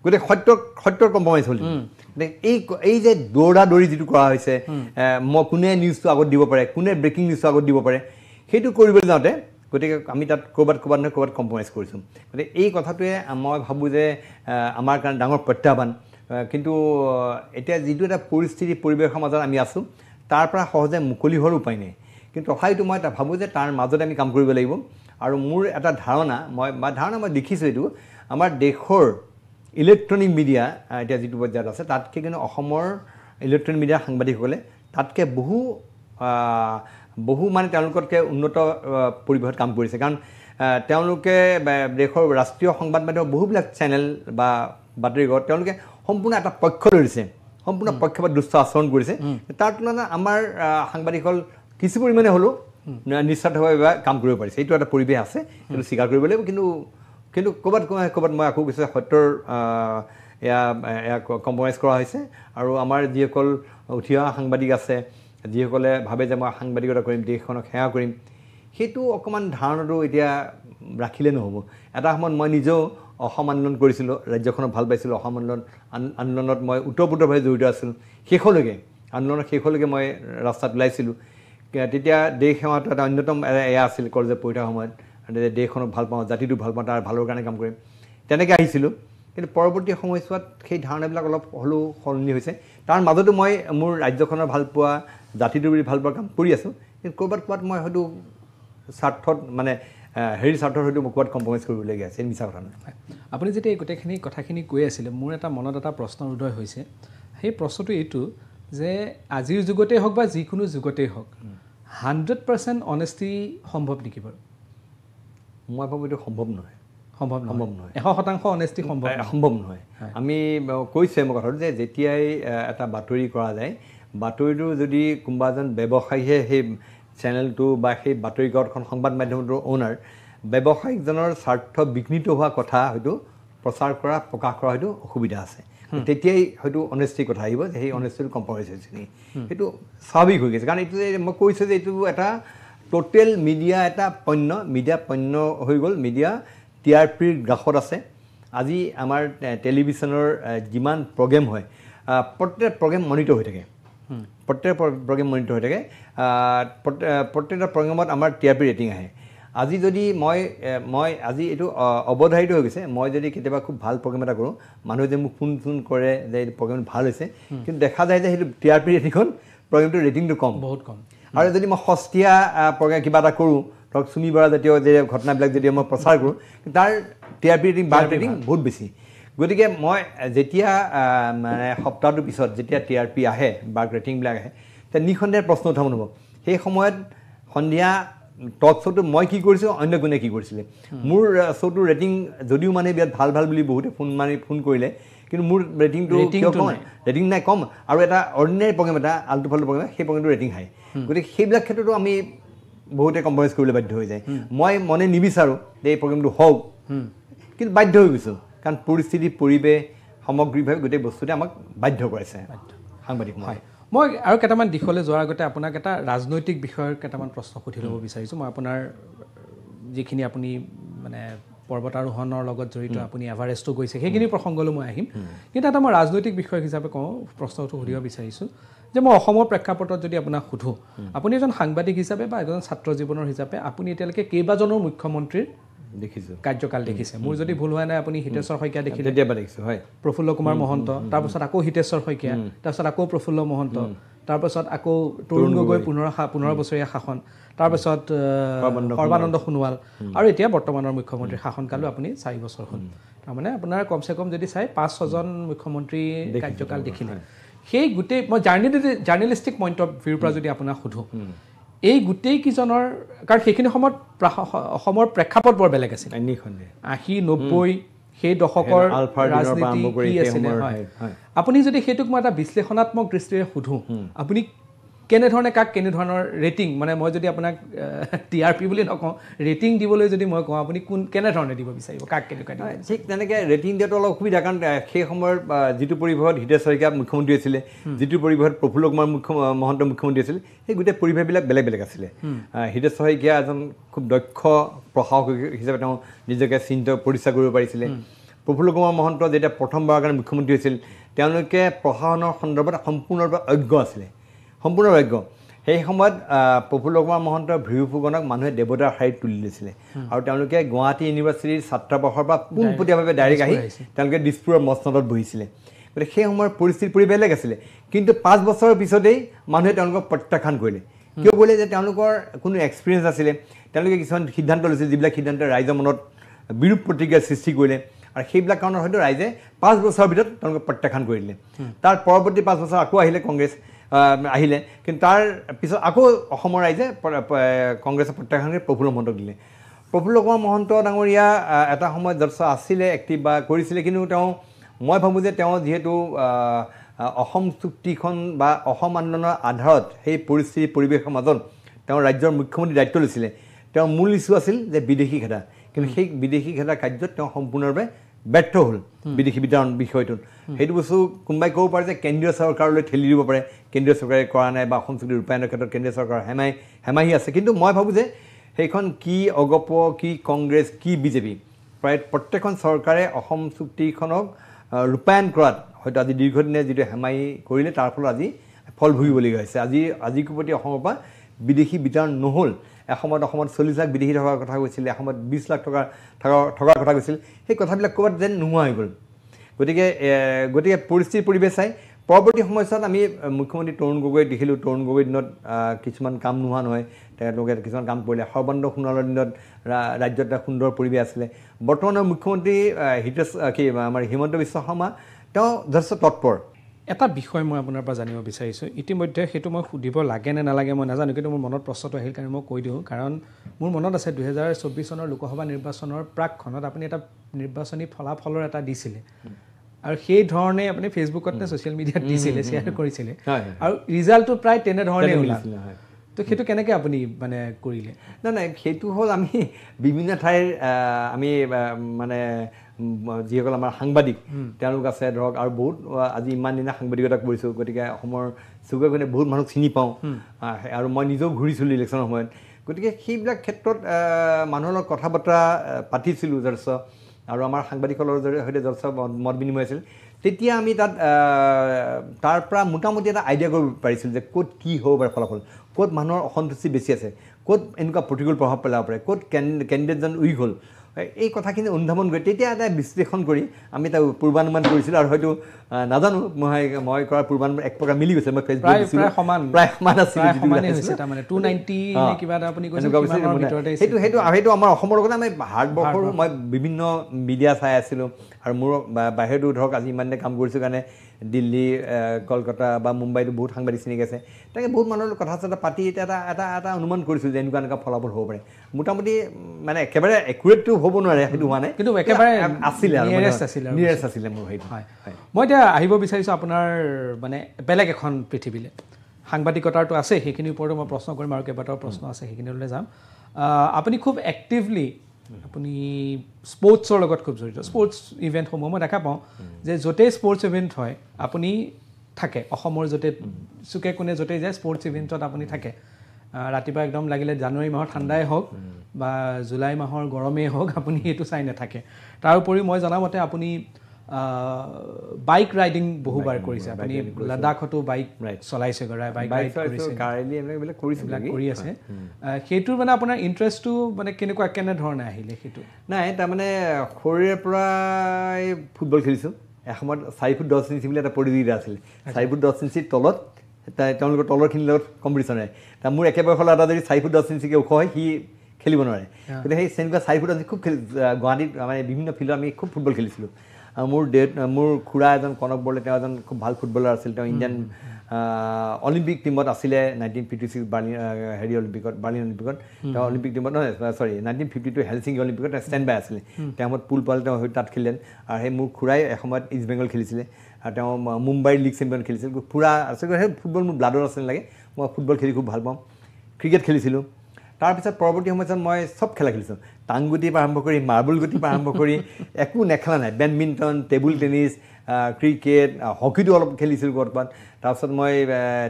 গতিকে সত্যৰ কম্প্ৰমাইজ হ'ল এই যে দৌৰি যিটো কৰা হৈছে কোনে নিউজটো আগত দিব পাৰে কোনে ব্ৰেকিং নিউজটো আগত দিব পাৰে সেইটো কৰিবলৈ যাওঁতে গতিকে আমি তাত ক'ৰবাত নহয় ক'ৰবাত কম্প্ৰমাইজ কৰিছোঁ গতিকে এই কথাটোৱে মই ভাবোঁ যে আমাৰ কাৰণে ডাঙৰ প্ৰত্যাহ্বান কিন্তু এতিয়া যিটো এটা পৰিৱেশৰ মাজত আমি আছোঁ তাৰ পৰা সহজে মুকলি হোৱাৰ উপায় নাই কিন্তু তথাপিতো মই ভাবোঁ যে তাৰ মাজতে আমি কাম কৰিব লাগিব আৰু মোৰ এটা ধাৰণা মই দেখিছোঁ এইটো আমাৰ দেশৰ ইলেক্ট্ৰনিক মিডিয়া এতিয়া যিটো পৰ্যায়ত আছে তাতকৈ কিন্তু অসমৰ ইলেক্ট্ৰনিক মিডিয়াৰ সাংবাদিকসকলে তাতকৈ বহু মানে তেওঁলোকতকৈ উন্নত পৰিৱেশত কাম কৰিছে কাৰণ তেওঁলোকে দেশৰ ৰাষ্ট্ৰীয় সংবাদ মাধ্যমৰ বহুবিলাক চেনেল বা বাতৰিকাকত তেওঁলোকে সম্পূৰ্ণ এটা পক্ষ ধৰিছে সম্পূৰ্ণ পক্ষপাত দুষ্ট আচৰণ কৰিছে তাৰ তুলনাত আমাৰ সাংবাদিকসকল কিছু পৰিমাণে হ'লেও নিস্বাৰ্থভাৱে কাম কৰিব পাৰিছে এইটো এটা পৰিৱেশ আছে সেইটো স্বীকাৰ কৰিব লাগিব কিন্তু ক'ৰবাত মই আকৌ কিছু সত্যৰ এয়া কম্প্ৰমাইজ কৰা হৈছে আৰু আমাৰ যিসকল উঠি অহা সাংবাদিক আছে যিসকলে ভাবে যে মই সাংবাদিকতা কৰিম দেশখনক সেৱা কৰিম সেইটো অকণমান ধাৰণাটো এতিয়া ৰাখিলে নহ'ব এটা সময়ত মই নিজেও অসম আন্দোলন কৰিছিলোঁ ৰাজ্যখনক ভাল পাইছিলোঁ অসম আন্দোলনত মই ওতঃপ্ৰোতভাৱে জড়িত আছিলোঁ আন্দোলনৰ শেষলৈকে মই ৰাস্তাত ওলাইছিলোঁ তেতিয়া দেশ সেৱাটো এটা অন্যতম এয়া আছিল কলেজত পঢ়ি থকাৰ সময়ত দেশখনক ভাল পাওঁ জাতিটো ভাল পাওঁ তাৰ ভালৰ কাৰণে কাম কৰিম তেনেকৈ আহিছিলোঁ কিন্তু পৰৱৰ্তী সময়ছোৱাত সেই ধাৰণাবিলাক অলপ হ'লেও সলনি হৈছে তাৰ মাজতো মই মোৰ ৰাজ্যখনৰ ভাল পোৱা জাতিটোৰ প্ৰতি ভাল পোৱা কাম কৰি আছোঁ কিন্তু ক'ৰবাত মই হয়তো স্বাৰ্থত মানে হেৰিৰ স্বাৰ্থত হয়তো মোক ক'ৰবাত কম্প্ৰমাইজ কৰিবলগীয়া আছে মিছা কথা নহয় আপুনি যেতিয়া এই গোটেইখিনি কথাখিনি কৈ আছিলে মোৰ এটা মনত এটা প্ৰশ্নৰ উদয় হৈছে সেই প্ৰশ্নটো এইটো যে আজিৰ যুগতেই হওক বা যিকোনো যুগতেই হওক 100% অনেষ্টি সম্ভৱ নেকি বাৰু মই ভাবোঁ এইটো সম্ভৱ নহয় সম্ভৱ নহয় 100% অনেষ্টি সম্ভৱ নহয় আমি কৈছে মই কথাটো যে যেতিয়াই এটা বাতৰি কৰা যায় বাতৰিটো যদি কোনোবা এজন ব্যৱসায়ীহে সেই চেনেলটো বা সেই বাতৰিকাকতখন সংবাদ মাধ্যমটোৰ অ'নাৰ ব্যৱসায়িকজনৰ স্বাৰ্থ বিঘ্নিত হোৱা কথা হয়তো প্ৰচাৰ কৰা প্ৰকাশ কৰা হয়তো অসুবিধা আছে তেতিয়াই হয়তো অনেষ্টিৰ কথা আহিব যে সেই অনেষ্টিটো কম্প্ৰমাইজ হৈছে নেকি সেইটো স্বাভাৱিক হৈ গৈছে কাৰণ এইটো যে মই কৈছোঁ যে এইটো এটা টোটেল মিডিয়া এটা মিডিয়া পণ্য হৈ গ'ল মিডিয়া TRPৰ গ্ৰাসত আছে আজি আমাৰ টেলিভিশ্যনৰ যিমান প্ৰগ্ৰেম হয় প্ৰত্যেক প্ৰগ্ৰেম মনিটৰ হৈ থাকে প্ৰত্যেক প্ৰগ্ৰেম মনিটৰ হৈ থাকে প্ৰত্যেকটা প্ৰগ্ৰেমত আমাৰ TRP ৰেটিং আহে আজি যদি মই আজি এইটো অৱধাৰিত হৈ গৈছে মই যদি কেতিয়াবা খুব ভাল প্ৰগ্ৰেম এটা কৰোঁ মানুহে যে মোক ফোন কৰে যে এই প্ৰগ্ৰেমটো ভাল হৈছে কিন্তু দেখা যায় যে সেইটো TRP ৰেটিংখন প্ৰগ্ৰেমটোৰ ৰেটিংটো কম বহুত কম আৰু যদি মই সস্তীয়া প্ৰগ্ৰেম কিবা এটা কৰোঁ ধৰক চুমি বৰা জাতীয় যে ঘটনাবিলাক যদি মই প্ৰচাৰ কৰোঁ তাৰ TRP ৰেটিং বাৰ ৰেটিং বহুত বেছি গতিকে মই যেতিয়া মানে সপ্তাহটোৰ পিছত যেতিয়া TRP আহে বাৰ্গ ৰেটিংবিলাক আহে তেতিয়া নিঃসন্দেহে প্ৰশ্ন উত্থাপন হ'ব সেই সময়ত সন্ধিয়া টক শ্ব'টো মই কি কৰিছোঁ অন্য কোনে কি কৰিছিলে মোৰ শ্ব'টোৰ ৰেটিং যদিও মানে বিৰাট ভাল বুলি বহুতে ফোন কৰিলে কিন্তু মোৰ ৰেটিংটো ৰেটিং নাই কম আৰু এটা অৰ্ডিনেৰী প্ৰগ্ৰেম এটা আল্টু ফাল্টু প্ৰগ্ৰেম সেই প্ৰগ্ৰেমটো ৰেটিং হাই গতিকে সেইবিলাক ক্ষেত্ৰতো আমি বহুতে কম্প্ৰমাইজ কৰিবলৈ বাধ্য হৈ যায় মই মনে নিবিচাৰোঁ যে এই প্ৰগ্ৰেমটো হওক কিন্তু বাধ্য হৈ গৈছোঁ কাৰণ পৰিস্থিতি পৰিৱেশ সামগ্ৰিকভাৱে গোটেই বস্তুতে আমাক বাধ্য কৰাইছে সাংবাদিক মই আৰু কেইটামান দিশলৈ যোৱাৰ আগতে আপোনাক এটা ৰাজনৈতিক বিষয়ৰ কেইটামান প্ৰশ্ন সুধি ল'ব বিচাৰিছোঁ মই আপোনাৰ যিখিনি আপুনি মানে পৰ্বতাৰোহণৰ লগত জড়িত আপুনি এভাৰেষ্টটো গৈছে সেইখিনি প্ৰসংগলৈ মই আহিম কিন্তু এটা মই ৰাজনৈতিক বিষয় হিচাপে কওঁ প্ৰশ্নটো সুধিব বিচাৰিছোঁ যে মই অসমৰ প্ৰেক্ষাপটত যদি আপোনাক সুধোঁ আপুনি এজন সাংবাদিক হিচাপে বা এজন ছাত্ৰ জীৱনৰ হিচাপে আপুনি এতিয়ালৈকে কেইবাজনৰ মুখ্যমন্ত্ৰীৰ দেখিছোঁ কাৰ্যকাল দেখিছে মোৰ যদি ভুল হোৱা নাই আপুনি হিতেশ্বৰ শইকীয়া দেখিলে দেখিছোঁ হয় প্ৰফুল্ল কুমাৰ মহন্ত তাৰপিছত আকৌ হিতেশ্বৰ শইকীয়া তাৰপিছত আকৌ প্ৰফুল্ল মহন্ত তাৰপিছত আকৌ তৰুণ গগৈ 15 বছৰীয়া শাসন তাৰপিছত সৰ্বানন্দ সোণোৱাল আৰু এতিয়া বৰ্তমানৰ মুখ্যমন্ত্ৰীৰ শাসনকালো আপুনি 4 বছৰ হ'ল তাৰমানে আপোনাৰ কমচে কম যদি চাই 5-6জন মুখ্যমন্ত্ৰী কাৰ্যকাল দেখিলে সেই গোটেই মই জাৰ্নেলিষ্টিক পইণ্ট অফ ভিউৰ পৰা যদি আপোনাক সোধোঁ এই গোটেই কিজনৰ কাৰণ সেইখিনি সময়ত অসমৰ প্ৰেক্ষাপট বৰ বেলেগ আছিল 80-90 সেই দশকৰ ৰাজনীতি কি আছিলে আপুনি যদি সেইটোক মই এটা বিশ্লেষণাত্মক দৃষ্টিৰে সোধোঁ আপুনি কেনেধৰণে কাক কেনেধৰণৰ ৰেটিং মানে মই যদি আপোনাক TRP বুলি নকওঁ ৰেটিং দিবলৈ যদি মই কওঁ আপুনি কেনেধৰণে দিব বিচাৰিব কাক কেনেকুৱা দিব ঠিক তেনেকৈ ৰেটিং দিয়াটো অলপ অসুবিধা কাৰণ সেই সময়ৰ যিটো পৰিৱেশত হিতেশ্বৰ শইকীয়া মুখ্যমন্ত্ৰী আছিলে যিটো পৰিৱেশত প্ৰফুল্ল কুমাৰ মহন্ত মুখ্যমন্ত্ৰী আছিলে সেই গোটেই পৰিৱেশবিলাক বেলেগ আছিলে হিতেশ্বৰ শইকীয়া এজন খুব দক্ষ প্ৰশাসক হিচাপে তেওঁ নিজকে প্ৰতিষ্ঠা কৰিব পাৰিছিলে প্ৰফুল্ল কুমাৰ মহন্ত যেতিয়া প্ৰথমবাৰৰ কাৰণে মুখ্যমন্ত্ৰী হৈছিল তেওঁলোকে প্ৰশাসনৰ সন্দৰ্ভত সম্পূৰ্ণৰূপে অজ্ঞ আছিলে সম্পূৰ্ণ অজ্ঞ সেই সময়ত প্ৰফুল্ল কুমাৰ মহন্তৰ ভিউ ফুকনক মানুহে দেৱতাৰ শাৰীত তুলি লৈছিলে আৰু তেওঁলোকে গুৱাহাটী ইউনিভাৰ্চিটিৰ ছাত্ৰাবাসৰ পৰা পোনপটীয়াভাৱে ডাইৰেক্ট আহি তেওঁলোকে দিছপুৰৰ মচনদত বহিছিলে গতিকে সেই সময়ৰ পৰিস্থিতি বেলেগ আছিলে কিন্তু 5 বছৰৰ পিছতেই মানুহে তেওঁলোকক প্ৰত্যাখ্যান কৰিলে কিয় কৰিলে যে তেওঁলোকৰ কোনো এক্সপিৰিয়েঞ্চ আছিলে তেওঁলোকে কিছুমান সিদ্ধান্ত লৈছিল যিবিলাক সিদ্ধান্ত ৰাইজৰ মনত বিৰূপ প্ৰতিক্ৰিয়াৰ সৃষ্টি কৰিলে আৰু সেইবিলাক কাৰণত হয়তো ৰাইজে 5 বছৰৰ ভিতৰত তেওঁলোকক প্ৰত্যাখ্যান কৰি দিলে তাৰ পৰৱৰ্তী 5 বছৰ আকৌ আহিলে কংগ্ৰেছ আহিলে কিন্তু তাৰ পিছত আকৌ অসমৰ ৰাইজে কংগ্ৰেছৰ প্ৰত্যাখ্যান কৰি প্ৰফুল্ল মহন্তক দিলে প্ৰফুল্ল কুমাৰ মহন্ত ডাঙৰীয়া এটা সময়ত যথেষ্ট আছিলে এক্টিভ বা কৰিছিলে কিন্তু মই ভাবোঁ যে তেওঁ যিহেতু অসম চুক্তিখন বা অসম আন্দোলনৰ আধাৰত সেই পৰিস্থিতি পৰিৱেশৰ মাজত তেওঁ ৰাজ্যৰ মুখ্যমন্ত্ৰী দায়িত্ব লৈছিলে তেওঁৰ মূল ইছ্যু আছিল যে বিদেশী খেদা কিন্তু সেই বিদেশী খেদা কাৰ্যত তেওঁ সম্পূৰ্ণৰূপে ব্যৰ্থ হ'ল বিদেশী বিতৰণ বিষয়টোত সেইটো বস্তু কোনোবাই ক'ব পাৰে যে কেন্দ্ৰীয় চৰকাৰলৈ ঠেলি দিব পাৰে কেন্দ্ৰীয় চৰকাৰে কৰা নাই বা অসম চুক্তি ৰূপায়ণৰ ক্ষেত্ৰত কেন্দ্ৰীয় চৰকাৰ হেমাহি আছে কিন্তু মই ভাবোঁ যে সেইখন কি অগপ কি কংগ্ৰেছ কি বিজেপি প্ৰায় প্ৰত্যেকখন চৰকাৰে অসম চুক্তিখনক ৰূপায়ণ কৰাত হয়তো আজি দীৰ্ঘদিনে যিটো হেমাহি কৰিলে তাৰ ফলত আজি ফল ভুগিবলগীয়া হৈছে আজিৰ প্ৰতি অসমৰ পৰা বিদেশী বিতৰণ নহ'ল এসময়ত অসমত 40 লাখ বিদেশী থকাৰ কথা কৈছিল এসময়ত 20 লাখ থকাৰ কথা কৈছিল সেই কথাবিলাক ক'ৰবাত যেন নোহোৱা হৈ গ'ল গতিকে পৰিস্থিতিৰ পৰিৱেশ চাই পৰৱৰ্তী সময়ছোৱাত আমি মুখ্যমন্ত্ৰী তৰুণ গগৈ দেখিলোঁ তৰুণ গগৈৰ দিনত কিছুমান কাম নোহোৱা নহয় তেওঁলোকে কিছুমান কাম কৰিলে সৰ্বানন্দ সোণোৱালৰ দিনত ৰাজ্যত এটা সুন্দৰ পৰিৱেশ আছিলে বৰ্তমানৰ মুখ্যমন্ত্ৰী আমাৰ হিমন্ত বিশ্ব শৰ্মা তেওঁ যথেষ্ট তৎপৰ এটা বিষয় মই আপোনাৰ পৰা জানিব বিচাৰিছোঁ ইতিমধ্যে সেইটো মই সুধিব লাগে নে নালাগে মই নাজানো কিন্তু মোৰ মনত প্ৰশ্নটো আহিল কাৰণে মই কৈ দিওঁ কাৰণ মোৰ মনত আছে 2024 চনৰ লোকসভা নিৰ্বাচনৰ প্ৰাকখনত আপুনি এটা নিৰ্বাচনী ফলাফলৰ এটা দিছিলে আৰু সেই ধৰণে আপুনি ফেচবুকত নে ছ'চিয়েল মিডিয়াত দিছিলে শ্বেয়াৰ কৰিছিলে আৰু ৰিজাল্টটো প্ৰায় তেনেধৰণে ওলাল তো সেইটো কেনেকৈ আপুনি মানে কৰিলে নাই সেইটো হ'ল আমি বিভিন্ন ঠাইৰ আমি মানে যিসকল আমাৰ সাংবাদিক তেওঁলোক আছে ধৰক আৰু বহুত আজি ইমান দিনা সাংবাদিকতা কৰিছোঁ গতিকে অসমৰ চুকে কোণে বহুত মানুহক চিনি পাওঁ আৰু মই নিজেও ঘূৰিছিলোঁ ইলেকশ্যনৰ সময়ত গতিকে সেইবিলাক ক্ষেত্ৰত মানুহৰ লগত কথা বতৰা পাতিছিলোঁ যথেষ্ট আৰু আমাৰ সাংবাদিকসকলৰ সৈতে যথেষ্ট মত বিনিময় আছিল তেতিয়া আমি তাত তাৰ পৰা মোটামুটি এটা আইডিয়া কৰিব পাৰিছিলোঁ যে ক'ত কি হ'ব পাৰে ফলাফল ক'ত মানুহৰ অসন্তুষ্টি বেছি আছে ক'ত এনেকুৱা প্ৰতিকূল প্ৰভাৱ পেলাব পাৰে ক'ত কেণ্ডিডেটজন উইক হ'ল এই কথাখিনি অনুধাৱন কৰি তেতিয়া এটা বিশ্লেষণ কৰি আমি এটা পূৰ্বানুমান কৰিছিলোঁ আৰু হয়তো নাজানো মই কৰাৰ পূৰ্বানুমান এক প্ৰকাৰ মিলি গৈছে মই ফেচবুক প্ৰায় সমান আছিল সেইটো আমাৰ অসমৰ লগতে আমি ভাৰতবৰ্ষৰো মই বিভিন্ন মিডিয়া চাই আছিলোঁ আৰু মোৰ বাহিৰতো ধৰক আজি ইমান দিনে কাম কৰিছোঁ কাৰণে দিল্লী কলকাতা বা মুম্বাইতো বহুত সাংবাদিক চিনাকি আছে তাকে বহুত মানুহৰ কথা চথা পাতি এতিয়া এটা অনুমান কৰিছোঁ যে এনেকুৱা ফলাফল হ'ব পাৰে মোটামুটি মানে একেবাৰে একুৰেটটো হ'ব নোৱাৰে সেইটো হোৱা নাই কিন্তু একেবাৰে আছিলে নিয়েৰেষ্ট আছিলে মোৰ সেইটো হয় মই এতিয়া আহিব বিচাৰিছোঁ আপোনাৰ মানে বেলেগ এখন পৃথিৱীলৈ সাংবাদিকতাৰটো আছে সেইখিনিৰ ওপৰতো মই প্ৰশ্ন কৰিম আৰু কেইবাটাও প্ৰশ্ন আছে সেইখিনিলৈ যাম আপুনি খুব এক্টিভলি আপুনি স্পৰ্টছৰ লগত খুব জড়িত স্পৰ্টছ ইভেণ্টসমূহ মই দেখা পাওঁ যে য'তেই স্পৰ্টছ ইভেণ্ট হয় আপুনি থাকে অসমৰ য'তে চুকে কোণে য'তেই যায় স্পৰ্টছ ইভেণ্টত আপুনি থাকে ৰাতিপুৱা একদম লাগিলে জানুৱাৰী মাহৰ ঠাণ্ডাই হওক বা জুলাই মাহৰ গৰমেই হওক আপুনি এইটো চাই নাথাকে তাৰ উপৰিও মই জনামতে আপুনি বাইক ৰাইডিং বহুবাৰ কৰিছে আপুনি লাডাখতো বাইক চলাইছে বাইক ৰাইড কৰি আছে সেইটোৰ মানে আপোনাৰ ইণ্টাৰেষ্টটো মানে কেনেধৰণে আহিলে সেইটো নাই তাৰমানে সৰুৰে পৰা ফুটবল খেলিছোঁ এসময়ত 4 ফুট 10 ইঞ্চি বুলি এটা প্ৰতিযোগিতা আছিল 4 ফুট 10 ইঞ্চিৰ তলত তেওঁলোকৰ তলৰখিনিৰ লগত কম্পিটিশ্যন হয় মোৰ একেবাৰে হ'লে এটা যদি 4 ফুট 10 ইঞ্চিকৈ ওখ হয় সি খেলিব নোৱাৰে গতিকে সেই তেনেকুৱা 4 ফুট 10 ইঞ্চি খুব গুৱাহাটীত মানে বিভিন্ন ফিল্ডত আমি খুব ফুটবল খেলিছিলোঁ আৰু মোৰ খুৰা এজন কনক বৰদলৈ তেওঁ এজন খুব ভাল ফুটবলাৰ আছিল তেওঁ ইণ্ডিয়ান অলিম্পিক টিমত আছিলে 1956 বাৰ্লিন অলিম্পিকত তেওঁ অলিম্পিক টিমত নহয় 1952 হেলচিংকি অলিম্পিকত ষ্টেণ্ড বাই আছিলে তেওঁ সময়ত পুল পালে তেওঁ হয়তো তাত খেলিলে আৰু সেই মোৰ খুৰাই এসময়ত ইষ্ট বেংগল খেলিছিলে আৰু তেওঁ মুম্বাইৰ লীগ চেম্পিয়ন খেলিছিল পুৰা আচলতে সেই ফুটবল মোৰ ব্লাডৰ আছে লাগে মই ফুটবল খেলি খুব ভাল পাওঁ ক্ৰিকেট খেলিছিলোঁ তাৰপিছত পৰৱৰ্তী সময়ত মই চব খেলা খেলিছোঁ টাংগুটিৰ পৰা আৰম্ভ কৰি মাৰ্বল গুটিৰ পৰা আৰম্ভ কৰি একো নেখেলা নাই বেডমিণ্টন টেবুল টেনিছ ক্ৰিকেট হকীটো অলপ খেলিছিলোঁ ক'ৰবাত তাৰপিছত মই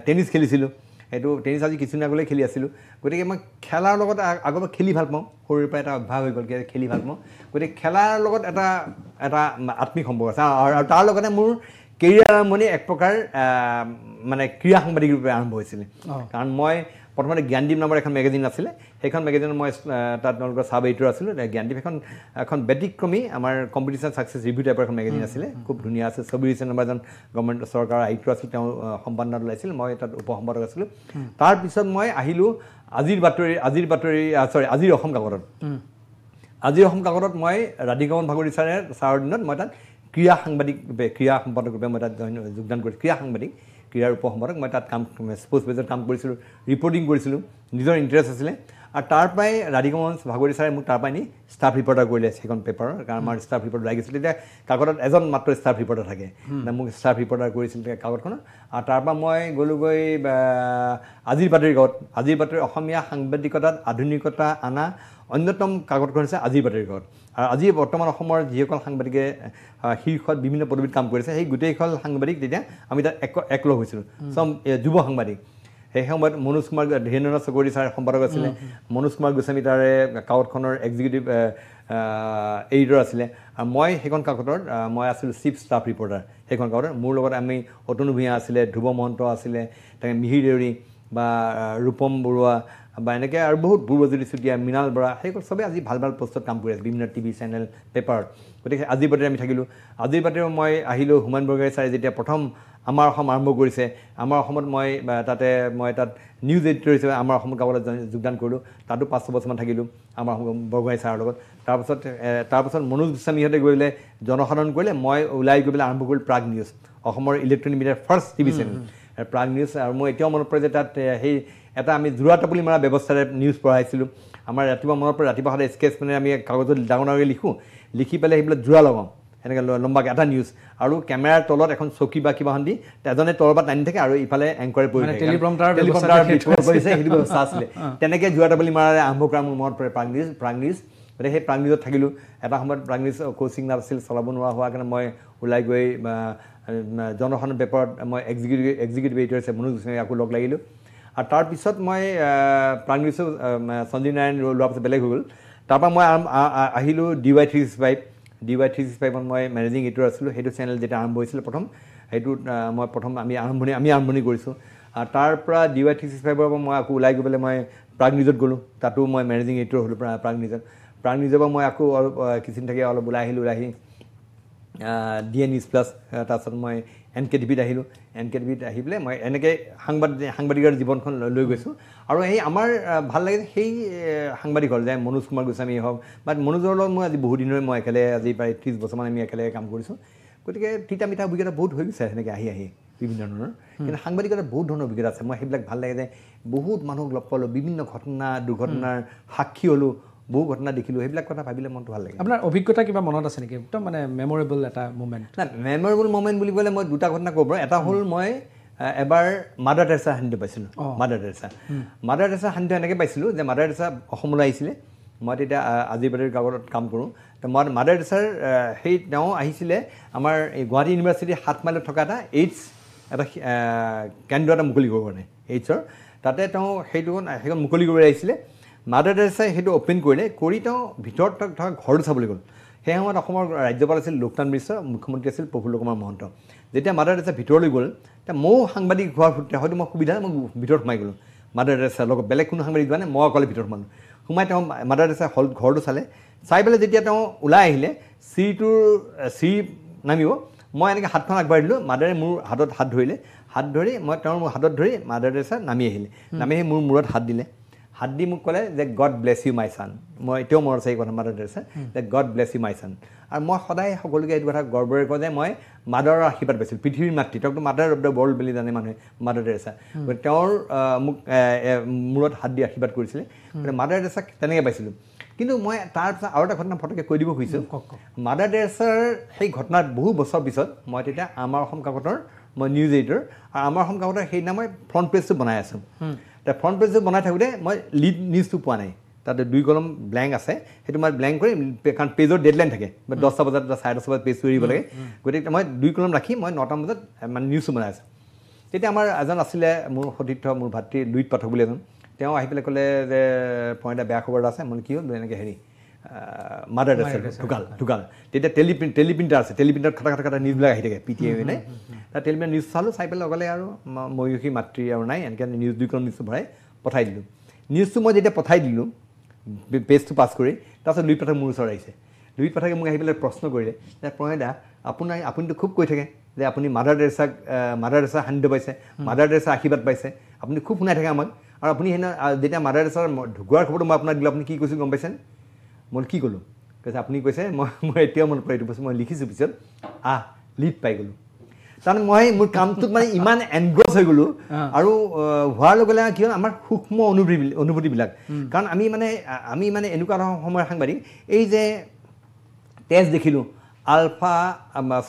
টেনিছ খেলিছিলোঁ সেইটো টেনিছ আজি কিছুদিন আগলৈ খেলি আছিলোঁ গতিকে মই খেলাৰ লগত আগৰ পৰা খেলি ভাল পাওঁ সৰুৰে পৰা এটা অভ্যাস হৈ গ'ল খেলি ভাল পাওঁ গতিকে খেলাৰ লগত এটা আত্মিক সম্পৰ্ক আছে আৰু তাৰ লগতে মোৰ কেৰিয়াৰ আৰম্ভণি এক প্ৰকাৰ মানে ক্ৰীড়া সাংবাদিক ৰূপে আৰম্ভ হৈছিলে কাৰণ মই প্ৰথমতে জ্ঞানদীপ নামৰ এখন মেগাজিন আছিলে সেইখন মেগাজিনত মই তাত তেওঁলোকৰ ছাব এডিটৰ আছিলোঁ জ্ঞানদীপ এখন ব্যতিক্ৰমী আমাৰ কম্পিটিশ্যন ছাকচেছ ৰিভিউ টাইপৰ এখন মেগাজিন আছিলে খুব ধুনীয়া আছে ছবিৰ হুছেইন নামৰ এজন গভৰ্ণমেণ্ট চৰকাৰৰ আয়ুক্ত আছিল তেওঁ সম্পাদনাত ওলাইছিল মই তাত উপ সম্পাদক আছিলোঁ তাৰপিছত মই আহিলোঁ আজিৰ অসম কাকতত আজিৰ অসম কাকতত মই ৰাধিকামন ভাগৱতী ছাৰৰ দিনত মই তাত ক্ৰীড়া সম্পাদক ৰূপে মই তাত যোগদান কৰিছোঁ ক্ৰীড়া সাংবাদিক ক্ৰীড়াৰ উপ সম্পাদক মই তাত স্পৰ্টছ পেজত কাম কৰিছিলোঁ ৰিপৰ্টিং কৰিছিলোঁ নিজৰ ইণ্টাৰেষ্ট আছিলে আৰু তাৰ পৰাই ৰাধিকামন ভাগৱতী ছাৰে মোক তাৰ পৰাই নি ষ্টাফ ৰিপৰ্টাৰ কৰিলে সেইখন পেপাৰৰ কাৰণ আমাৰ ষ্টাফ ৰিপৰ্টাৰ লাগিছিল তেতিয়া কাকতত এজন মাত্ৰ ষ্টাফ ৰিপৰ্টাৰ থাকে মোক ষ্টাফ ৰিপৰ্টাৰ কৰিছিল কাকতখনত আৰু তাৰপৰা মই গ'লোগৈ আজিৰ বাতৰি কাকত আজিৰ বাতৰি অসমীয়া সাংবাদিকতাত আধুনিকতা অনা অন্যতম কাকতখন হৈছে আজিৰ বাতৰি কাকত আৰু আজি বৰ্তমান অসমৰ যিসকল সাংবাদিকে শীৰ্ষত বিভিন্ন পদবীত কাম কৰিছে সেই গোটেইসকল সাংবাদিক তেতিয়া আমি তাত একলগ হৈছিলোঁ চব যুৱ সাংবাদিক সেই সময়ত মনোজ কুমাৰ ধীৰেন্দ্ৰনাথ চকৰ্দী ছাৰ সম্পাদক আছিলে মনোজ কুমাৰ গোস্বামী তাৰে কাকতখনৰ এক্সিকিউটিভ এডিটৰ আছিলে আৰু মই সেইখন কাকতৰ মই আছিলোঁ চিফ ষ্টাফ ৰিপৰ্টাৰ সেইখন কাকতৰ মোৰ লগত আমি অতনু ভূঞা আছিলে ধ্ৰুৱ মহন্ত আছিলে তেনেকৈ মিহিৰ দেউৰী বা ৰূপম বৰুৱা বা এনেকৈ আৰু বহুত পূৰ্বজ্যোতি চুতীয়া মৃণাল বৰা সেইসকল চবেই আজি ভাল ভাল পষ্টত কাম কৰি আছে বিভিন্ন টিভি চেনেল পেপাৰত গতিকে আজিৰ বাতৰি আমি থাকিলোঁ আজিৰ বাতৰি মই আহিলোঁ হুমায়ুন বৰগোহাঁই ছাৰে যেতিয়া প্ৰথম আমাৰ অসম আৰম্ভ কৰিছে আমাৰ অসমত মই তাত নিউজ এডিটৰ হিচাপে আমাৰ অসম কাকতত যোগদান কৰিলোঁ তাতো 5-6 বছৰমান থাকিলোঁ আমাৰ অসম বৰগোহাঁই ছাৰৰ লগত তাৰপাছত মনোজ গোস্বামীহঁতে গৈ পেলাই জনসাধাৰণ কৰিলে মই ওলাই গৈ পেলাই আৰম্ভ কৰিলোঁ প্ৰাগ নিউজ অসমৰ ইলেক্ট্ৰনিক মিডিয়াৰ first TV channel Prag news আৰু মই এতিয়াও মনত পৰে যে তাত সেই এটা আমি জোৰা টাপুলি মৰা ব্যৱস্থাৰে নিউজ পঢ়াইছিলোঁ আমাৰ ৰাতিপুৱা মনত পৰে ৰাতিপুৱা সদায় স্কেচ মানে আমি কাগজত ডাঙৰ ডাঙৰকৈ লিখি পেলাই সেইবিলাক জোৰা লগাওঁ এনেকৈ লম্বাকৈ এটা নিউজ আৰু কেমেৰাৰ তলত এখন চকী বা কিবাখন দি এজনে তলৰ পৰা টানি থাকে আৰু ইফালে এংকৰে পৰি থাকে টেলিপ্ৰম্পটাৰ কৰিছে সেইটো ব্যৱস্থা আছিলে তেনেকৈ জোৰা টাপুলি মৰাৰে আৰম্ভ কৰা মোৰ মনত পৰে প্ৰাগ নিউজ গতিকে সেই প্ৰাগ নিউজত থাকিলোঁ এটা সময়ত প্ৰাগ নিউজ কোচিং নাছিল চলাব নোৱাৰা হোৱাৰ কাৰণে মই ওলাই গৈ জনসাধাৰণ পেপাৰত মই এক্সিকিউটিভ এডিটৰ হিচাপে মনোজ গোস্বামী আকৌ লগ লাগিলোঁ আৰু তাৰপিছত মই প্ৰাগ নিউজৰ সঞ্জীৱ নাৰায়ণ লোৱাৰ পিছত বেলেগ হৈ গ'ল তাৰপৰা মই আহিলোঁ DY365 মই মেনেজিং এডিটৰ আছিলোঁ সেইটো চেনেল যেতিয়া আৰম্ভ হৈছিলে সেইটোত আমি আৰম্ভণি কৰিছোঁ আৰু তাৰপৰা DY365ৰ পৰা মই আকৌ ওলাই গৈ পেলাই মই প্ৰাগ নিউজত গ'লোঁ তাতো মই মেনেজিং এডিটৰ হ'লোঁ প্ৰাগ নিউজৰ পৰা মই আকৌ অলপ কিছুদিন থাকি অলপ ওলাই আহি DN নিউজ প্লাছ তাৰপিছত মই NKTVত আহিলোঁ NKTVত আহি পেলাই মই এনেকৈ সাংবাদিকৰ জীৱনখন লৈ গৈছোঁ আৰু সেই আমাৰ ভাল লাগে সেই সাংবাদিক হ'ল যে মনোজ কুমাৰ গোস্বামী হওক বা মনোজৰ লগত মই আজি বহুত দিনৰে মই একেলগে আজি প্ৰায় 30 বছৰমান আমি একেলগে কাম কৰিছোঁ গতিকে তিতা মিঠা অভিজ্ঞতা বহুত হৈ গৈছে সেনেকৈ আহি বিভিন্ন ধৰণৰ কিন্তু সাংবাদিকতাত বহুত ধৰণৰ অভিজ্ঞতা আছে মই সেইবিলাক ভাল লাগে যে বহুত মানুহক লগ পালোঁ বিভিন্ন দুৰ্ঘটনাৰ সাক্ষী হ'লোঁ বহু ঘটনা দেখিলোঁ সেইবিলাক কথা ভাবিলে মনটো ভাল লাগে আপোনাৰ অভিজ্ঞতা কিবা মনত আছে নেকি একদম মানে মেমৰেবল এটা মোমেণ্ট মেমৰেবল মোমেণ্ট বুলি ক'লে মই দুটা ঘটনা ক'ব পাৰোঁ এটা হ'ল মই এবাৰ মাদাৰ টেৰেছা সান্নিধ্য পাইছিলোঁ মাদাৰ টেৰেছা সান্নিধ্য এনেকৈ পাইছিলোঁ যে মাদাৰ টেৰেছা অসমলৈ আহিছিলে মই তেতিয়া আজিৰ বাতৰিৰ কাকতত কাম কৰোঁ তো মই মাদাৰ টেৰেছাৰ তেওঁ আহিছিলে আমাৰ এই গুৱাহাটী ইউনিভাৰ্চিটিৰ 7 মাইলত থকা এটা কেন্দ্ৰ এটা মুকলি কৰিব কাৰণে এইডছৰ তাতে তেওঁ সেইখন মুকলি কৰিবলৈ আহিছিলে মাদাৰ টেৰেছাই সেইটো অ'পেন কৰি তেওঁ ভিতৰত থকা ঘৰটো চাবলৈ গ'ল সেই সময়ত অসমৰ ৰাজ্যপাল আছিল লোকনাথ মিশ্ৰ মুখ্যমন্ত্ৰী আছিল প্ৰফুল্ল কুমাৰ মহন্ত যেতিয়া মাদাৰ টেৰেছা ভিতৰলৈ গ'ল তেতিয়া ময়ো সাংবাদিক হোৱাৰ সূত্ৰে হয়তো মই সুবিধা মই ভিতৰত সোমাই গ'লোঁ মাদাৰ টেৰেছাৰ লগত বেলেগ কোনো সাংবাদিক যোৱা নাই মই অকলে ভিতৰত সোমাই তেওঁ মাদাৰ টেৰেছাৰ ঘৰটো চাই পেলাই যেতিয়া তেওঁ ওলাই আহিলে চিৰি নামিব মই এনেকৈ হাতখন আগবাঢ়ি দিলোঁ মাদাৰে মোৰ হাতত হাত ধৰি মই তেওঁৰ মোৰ হাতত ধৰি মাদাৰ টেৰেছা নামি আহি মোৰ মূৰত হাত দি মোক ক'লে যে God bless you my son মই এতিয়াও মনত আছে এই কথা মাদাৰ টেৰেছা যে God bless you my son আৰু মই সদায় সকলোকে এইটো কথা গৰ্বৰে কওঁ যে মই মাদাৰৰ আশীৰ্বাদ পাইছিলোঁ পৃথিৱীৰ মাতৃ তেওঁকতো মাদাৰ অফ দ্য ৱৰ্ল্ড বুলি জানে মানুহে মাদাৰ টেৰেছা তেওঁৰ মোক মূৰত হাত দি আশীৰ্বাদ কৰিছিলে গতিকে মাদাৰ টেৰেছাক তেনেকৈ পাইছিলোঁ কিন্তু মই তাৰপিছত আৰু এটা ঘটনা ফটকৈ কৈ দিব খুজিছোঁ মাদাৰ টেৰেছাৰ সেই ঘটনাৰ বহু বছৰ পিছত মই তেতিয়া আমাৰ অসম কাকতৰ মই নিউজ এডিটৰ আৰু আমাৰ অসম কাকতৰ সেইদিনা মই ফ্ৰণ্ট পেজটো বনাই আছোঁ এতিয়া ফ্ৰণ্ট পেজটো বনাই থাকোঁতে মই লিড নিউজটো পোৱা নাই তাতে 2 কলম ব্লেংক আছে সেইটো মই ব্লেংক কৰি কাৰণ পেজৰ ডেডলাইন থাকে 10টা বজাত 10:30 বজাত পেজটো এৰিব লাগে গতিকে মই 2 কলম ৰাখি মই 9টা বজাত মানে নিউজটো বনাই আছোঁ তেতিয়া আমাৰ এজন আছিলে মোৰ সতীৰ্থ মোৰ ভাতৃ লুইত পাঠক বুলি এজন তেওঁ আহি পেলাই ক'লে যে পইণ্ট এটা বেয়া খবৰ এটা আছে মই কি হ'ল এনেকৈ মাদাৰ টেৰেছা ঢুকাল তেতিয়া টেলিপ্ৰিণ্টাৰ আছে টেলিপ্ৰিণ্টাৰত খাটা নিউজবিলাক আহি থাকে PTV নাই তাত টেলিপ্ৰিণ্টাৰ নিউজ চালোঁ চাই পেলাই অকলে আৰু ময়ূষী মাতৃ আৰু নাই এনেকৈ নিউজ 2 কলম নিউজটো ভৰাই পঠাই দিলোঁ নিউজটো মই যেতিয়া পঠাই দিলোঁ পেজটো পাছ কৰি তাৰপিছত লুইত পাঠক মোৰ ওচৰত আহিছে লুইত পাঠকে মোক আহি পেলাই প্ৰশ্ন কৰিলে যে প্ৰণয়দা আপুনিতো খুব কৈ থাকে যে আপুনি মাদাৰ টেৰেছা সান্নিধ্য পাইছে মাদাৰ টেৰেছা আশীৰ্বাদ পাইছে আপুনি খুব শুনাই থাকে আমাক আৰু আপুনি সেইদিনা যেতিয়া মাদাৰ টেৰেছাৰ ঢুকোৱাৰ খবৰটো মই আপোনাক দিলোঁ আপুনি কি কৈছোঁ গম পাইছেনে মই কি ক'লোঁ কৈছে আপুনি কৈছে মই এতিয়াও মনত পৰে এইটো বস্তু মই লিখিছোঁ পিছত লিড পাই গ'লোঁ তাৰমানে মই মোৰ কামটোত মানে ইমান এনগ্ৰছ হৈ গ'লোঁ আৰু হোৱাৰ লগে লগে কি হ'ল আমাৰ সূক্ষ্ম অনুভূতিবিলাক কাৰণ আমি মানে এনেকুৱা সময়ৰ সাংবাদিক এই যে তেজ দেখিলোঁ আলফা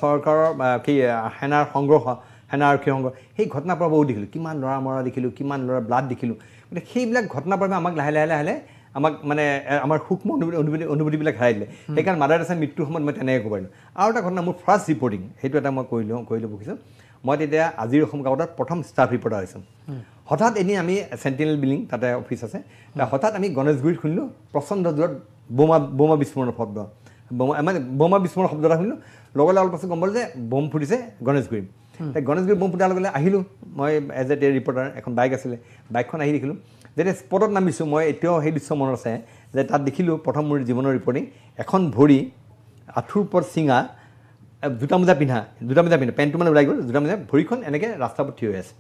চৰকাৰৰ সেনাৰ সংগ্ৰহ সেনা আৰক্ষী সংগ্ৰহ সেই ঘটনাৰ পৰা বহুত দেখিলোঁ কিমান ল'ৰা মৰা দেখিলোঁ কিমান ল'ৰা ব্লাড দেখিলোঁ গতিকে সেইবিলাক ঘটনাৰ পৰা আমাক লাহে লাহে আমাক মানে আমাৰ সূক্ষ্ম অনুভূতিবিলাক হেৰাই দিলে সেইকাৰণে মাদাৰ টেৰেছাৰ মৃত্যুৰ সময়ত মই তেনেকৈ ক'ব পাৰিলোঁ আৰু এটা ঘটনা মোৰ ফাৰ্ষ্ট ৰিপৰ্টিং সেইটো এটা মই কৰি ল'ব খুজিছোঁ মই তেতিয়া আজিৰ অসম কাকতৰ প্ৰথম ষ্টাফ ৰিপৰ্টাৰ হৈছোঁ হঠাৎ এদিন আমি চেণ্টিনেল বিল্ডিং তাতে অফিচ আছে হঠাৎ আমি গণেশগুৰিত শুনিলোঁ প্ৰচণ্ড জোৰত বোমা বিস্ফোৰণৰ শব্দ বোমা বিস্ফোৰণৰ শব্দ এটা শুনিলোঁ লগে অলপ পাছত গম পালোঁ যে বম ফুটিছে গণেশগুৰিত গণেশগুৰি বোম ফুটাৰ লগে লগে আহিলোঁ মই এজ এ ৰিপৰ্টাৰ এখন বাইক আছিলে বাইকখন আহি দেখিলোঁ যেতিয়া স্পটত নামিছোঁ মই এতিয়াও সেই দৃশ্য মনত আছে যে তাত দেখিলোঁ প্ৰথম মোৰ জীৱনৰ ৰিপৰ্টিং এখন ভৰি আঁঠুৰ ওপৰত চিঙা জোতা মোজা পিন্ধা পেণ্টটো মানে ওলাই গ'ল জোতা মোজা ভৰিখন এনেকৈ ৰাস্তাৰ ওপৰত থিয় হৈ আছে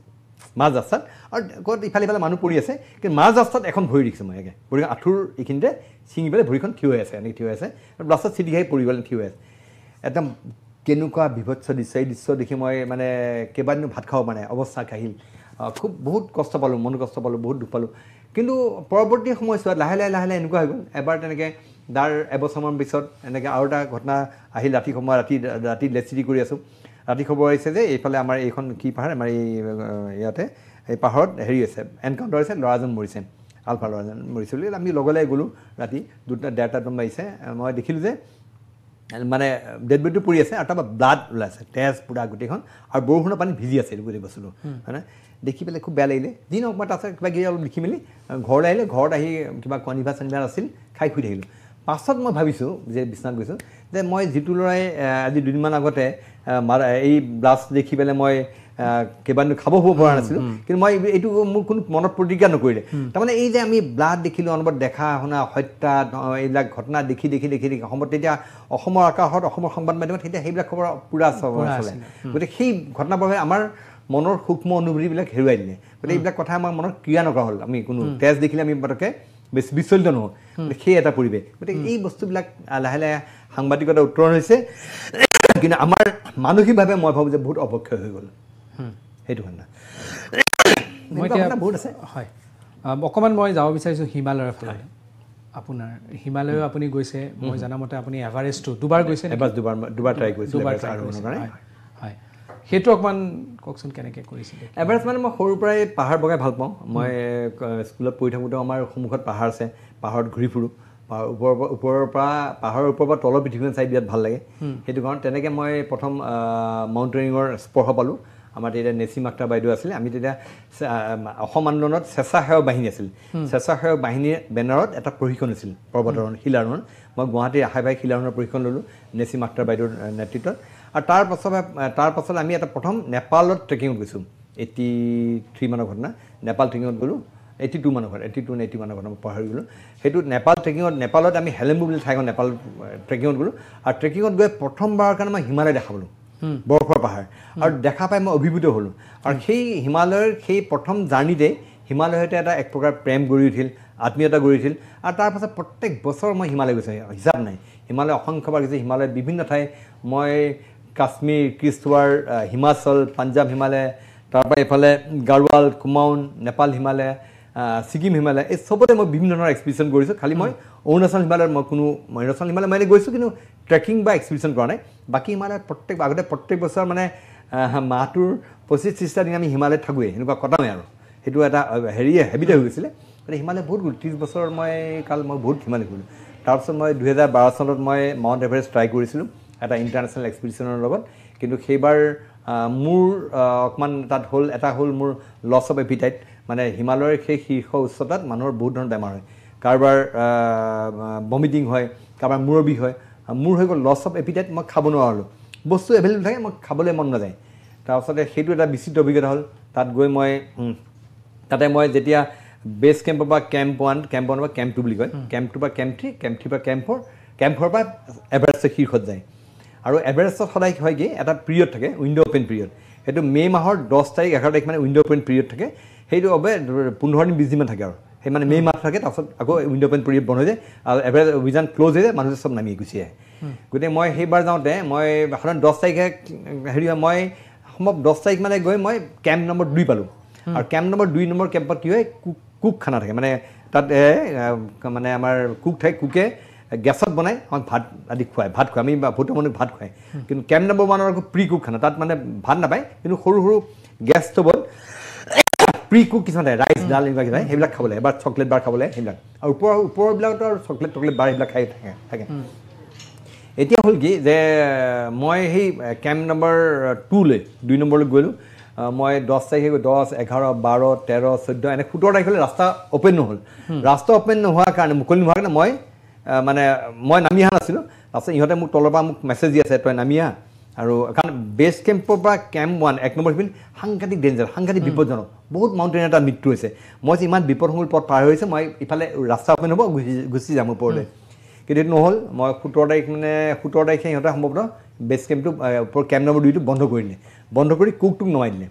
মাজ ৰাস্তাত আৰু ক'ত ইফালে মানুহ পৰি আছে কিন্তু মাজ ৰাস্তাত এখন ভৰি দেখিছোঁ মই ভৰিখন আঁঠুৰ এইখিনিতে ছিঙি পেলাই ভৰিখন থিয় হৈ আছে এনেকৈ থিয় হৈ আছে আৰু ৰাস্তাত চিটি খাই পৰি গ'লে থিয় হৈ আছে একদম কেনেকুৱা বিভৎস দৃশ্য এই দৃশ্য দেখি মই মানে কেইবাদিনো ভাত খাব পৰা নাই অৱস্থা কাহিল খুব বহুত কষ্ট পালোঁ মনো কষ্ট পালোঁ বহুত দুখ পালোঁ কিন্তু পৰৱৰ্তী সময়ছোৱাত লাহে লাহে এনেকুৱা হৈ গ'ল এবাৰ তেনেকৈ তাৰ এবছৰমান পিছত এনেকৈ আৰু এটা ঘটনা আহিল ৰাতি সময় ৰাতি লেচিটি কৰি আছোঁ ৰাতি খবৰ আহিছে যে এইফালে আমাৰ এইখন কি পাহাৰ আমাৰ এই ইয়াতে এই পাহাৰত হেৰি আছে এনকাউণ্টাৰ হৈছে ল'ৰা এজন মৰিছে আলফা ল'ৰাজন মৰিছে বুলি আমি লগে গ'লোঁ ৰাতি 2:30 বাজিছে মই দেখিলোঁ যে মানে ডেড বডিটো পৰি আছে আৰু তাৰপৰা ব্লাড ওলাইছে তেজ পুৰা গোটেইখন আৰু বৰষুণৰ পানী ভিজি আছে গোটেই বস্তুটো হয়নে দেখি পেলাই খুব বেয়া লাগিলে যি নহওক মই তাৰপিছত কিবা কিবি অলপ লিখি মেলি ঘৰলৈ আহিলে ঘৰত আহি কিবা কণিভাৰ চনিভাৰ আছিল খাই শুই থাকিলোঁ পাছত মই ভাবিছোঁ যে বিশ্বনাথ গৈছোঁ যে মই যিটো ল'ৰাই আজি দুদিনমান আগতে এই ব্লাষ্ট দেখি পেলাই মই কেইবাদিনো খাব শুব পৰা নাছিলোঁ কিন্তু মই এইটো মোৰ কোনো মনত প্ৰতিক্ৰিয়া নকৰিলে তাৰমানে এই যে আমি ব্লাড দেখিলোঁ অনবৰত দেখা শুনা হত্যা এইবিলাক ঘটনা দেখি অসমত তেতিয়া অসমৰ আকাশত অসমৰ সংবাদ মাধ্যমত তেতিয়া সেইবিলাক খবৰ পূৰা চলে গতিকে সেই ঘটনাবোৰে আমাৰ মনৰ সূক্ষ্ম অনুভূতিবিলাক হেৰুৱাই দিলে গতিকে এইবিলাক কথা আমাৰ মনত ক্ৰিয়া নকৰা হ'ল আমি কোনো তেজ দেখিলে আমি পটককৈ বেছি বিচলিত নহওঁ সেই এটা পৰিৱেশ গতিকে এই বস্তুবিলাক লাহে লাহে সাংবাদিকতা উত্তৰণ হৈছে কিন্তু আমাৰ মানসিকভাৱে মই ভাবোঁ যে বহুত অৱক্ষয় হৈ গ'ল সেইটো ঘটনা বহুত আছে হয় অকণমান মই যাব বিচাৰিছোঁ হিমালয়ৰ ফালে আপোনাৰ হিমালয় আপুনি গৈছে মই জানামতে আপুনি এভাৰেষ্টটো দুবাৰ গৈছে দুবাৰ ট্ৰাই কৰিছোঁ হয় সেইটো অকণমান কওকচোন কেনেকৈ কৰিছিলে এভাৰেষ্ট মানে মই সৰুৰ পৰাই পাহাৰ বগাই ভাল পাওঁ মই স্কুলত পঢ়ি থাকোঁতেও আমাৰ সন্মুখত পাহাৰ আছে পাহাৰত ঘূৰি ফুৰোঁ ওপৰৰ পৰা পাহাৰৰ ওপৰৰ পৰা তলৰ পৃথিৱীখন চাই বিৰাট ভাল লাগে সেইটো কাৰণত তেনেকৈ মই প্ৰথম মাউণ্টেইনিঙৰ স্পৰ্শ পালোঁ আমাৰ তেতিয়া নেচিম আক্তাৰ বাইদেউ আছিলে আমি তেতিয়া অসম আন্দোলনত স্বেচ্ছাসেৱক বাহিনী আছিল স্বেচ্ছাসেৱক বাহিনীৰ বেনাৰত এটা প্ৰশিক্ষণ আছিল পৰ্বতাৰোহণ শিলাৰোহণ মই গুৱাহাটীৰ আশাইবাই শিলাৰোহণৰ প্ৰশিক্ষণ ল'লোঁ নেচিম আক্তাৰ বাইদেউৰ নেতৃত্বত আৰু তাৰ পাছত আমি এটা প্ৰথম নেপালত ট্ৰেকিঙত গৈছোঁ 83 মানৰ ঘটনা নেপাল ট্ৰেকিঙত গ'লোঁ 82 মানৰ ঘটনা 82 নে 80 মানৰ ঘটনা মই পাহৰি গ'লোঁ সেইটো নেপালত আমি হেলেম্বু বুলি ঠাইখন নেপাল ট্ৰেকিঙত গ'লোঁ আৰু ট্ৰেকিঙত গৈ প্ৰথমবাৰৰ কাৰণে মই হিমালয় দেখা পালোঁ বৰফৰ পাহাৰ আৰু দেখা পাই মই অভিভূত হ'লোঁ আৰু সেই হিমালয়ৰ সেই প্ৰথম জাৰ্ণিতে হিমালয়ৰ সৈতে এটা এক প্ৰকাৰ প্ৰেম গঢ়ি উঠিল আত্মীয়তা গঢ়ি উঠিল আৰু তাৰপাছত প্ৰত্যেক বছৰ মই হিমালয় গৈছোঁ হিচাপ নাই হিমালয় অসংখ্যবাৰ গৈছোঁ হিমালয়ৰ বিভিন্ন ঠাই মই কাশ্মীৰ কিশ্বৱাৰ হিমাচল পাঞ্জাৱ হিমালয় তাৰপৰা এইফালে গাৰৱাল কুমাউন নেপাল হিমালয় ছিকিম হিমালয় এই চবতে মই বিভিন্ন ধৰণৰ এক্সপিডিশ্যন কৰিছোঁ খালি মই অৰুণাচল হিমালয়ত মই অৰুণাচল হিমালয় মই গৈছোঁ কিন্তু ট্ৰেকিং বা এক্সপিডিশ্যন কৰা নাই বাকী হিমালয়ত প্ৰত্যেক বছৰ মানে মাহটোৰ 25-30টা দিন আমি হিমালয়ত থাকোঁৱেই সেনেকুৱা কটা নাই আৰু সেইটো এটা হেবিট হৈ গৈছিলে গতিকে হিমালয় বহুত গ'ল 30 বছৰ মই বহুত হিমালয় গ'লোঁ তাৰপিছত মই 2012 চনত মই মাউণ্ট এভাৰেষ্ট ট্ৰাই কৰিছিলোঁ এটা ইণ্টাৰনেশ্যনেল এক্সপিডিশ্যনৰ লগত কিন্তু সেইবাৰ মোৰ অকণমান তাত এটা হ'ল মোৰ লছ অফ এপিটাইট মানে হিমালয়ৰ সেই শীৰ্ষ উচ্চতাত মানুহৰ বহুত ধৰণৰ বেমাৰ হয় কাৰোবাৰ ভমিটিং হয় কাৰোবাৰ মূৰৰ বিষ হয় মোৰ হৈ গ'ল লছ অফ এপিটাইট মই খাব নোৱাৰা হ'লোঁ বস্তু এভেইলেবল থাকে মই খাবলৈ মন নাযায় তাৰপাছতে সেইটো এটা বিচিত্ৰ অভিজ্ঞতা হ'ল তাত গৈ মই তাতে মই যেতিয়া বেছ কেম্পৰ পৰা কেম্প 1 বা কেম্প 2 বুলি কয় কেম্প 2 পৰা কেম্প 3 কেম্প 3 পৰা কেম্প 4 কেম্প 4 পৰা এভাৰেষ্টৰ শীৰ্ষত যায় আৰু এভাৰেষ্টত সদায় হয় কি এটা পিৰিয়ড থাকে উইণ্ড' অ'পেন পিৰিয়ড সেইটো মে' মাহৰ 10 তাৰিখ 11 তাৰিখ মানে উইণ্ড' অ'পেন পিৰিয়ড থাকে সেইটো বাবে 15 দিন 20 দিনমান থাকে আৰু সেই মানে মে' মাহ থাকে তাৰপিছত আকৌ উইণ্ড' অ'পেন পিৰিয়ড বন্ধ হৈ যায় আৰু এভাৰেজ অভিযান ক্ল'জ হৈ যায় মানুহে চব নামি গুচি আহে গতিকে মই সেইবাৰ যাওঁতে মই সাধাৰণ 10 তাৰিখে হেৰি হয় মই সম্ভৱ 10 তাৰিখ মানে গৈ মই কেম্প নম্বৰ 2 পালোঁ আৰু কেম্প নম্বৰ 2 নম্বৰ কেম্পত কি হয় কুক খানা থাকে মানে তাত মানে আমাৰ কুক থাকে কুকে গেছত বনাই আমাক ভাত খুৱাই আমি বহুত মানুহক ভাত খুৱাই কিন্তু কেম্প নম্বৰ 1 আকৌ প্ৰি কুক খানা তাত মানে ভাত নাপায় কিন্তু সৰু গেছ ষ্ট'ভত প্ৰি কুক কিছুমান থাকে ৰাইচ ডাল এনেকুৱা কিবা সেইবিলাক খাব লাগে এবাৰ চকলেট বাৰ খাব লাগে সেইবিলাক আৰু ওপৰবিলাকতো আৰু চকলেট বাৰ সেইবিলাক খাই থাকে এতিয়া হ'ল কি যে মই সেই কেম্প নম্বৰ 2লৈ 2 নম্বৰলৈ গ'লোঁ মই 10 তাৰিখে 10, 11, 12, 13, 14 এনে 17 তাৰিখলৈ ৰাস্তা অ'পেন নহ'ল ৰাস্তা অ'পেন নোহোৱাৰ কাৰণে মুকলি নোহোৱাৰ কাৰণে মই নামি অহা নাছিলোঁ তাৰপিছত ইহঁতে মোক তলৰ পৰা মোক মেছেজ দি আছে তই নামি আহ আৰু কাৰণ বেছ কেম্পৰ পৰা কেম্প 1 1 নম্বৰ শিবিৰ সাংঘাতিক ডেঞ্জাৰ সাংঘাতিক বিপদজনক বহুত মাউণ্টেইনাৰ তাত মৃত্যু হৈছে মই ইমান বিপদসংকুল পথ পাৰ হৈছে মই ইফালে ৰাস্তা অপেন হ'ব গুচি যাম ওপৰলৈ কিন্তু এইটো নহ'ল মই 17 তাৰিখ মানে 17 তাৰিখে সিহঁতে সম্ভৱতঃ বেছ কেম্পটো ওপৰ কেম্প নম্বৰ 2টো বন্ধ কৰিলে বন্ধ কৰি কুকটোক নমাই দিলে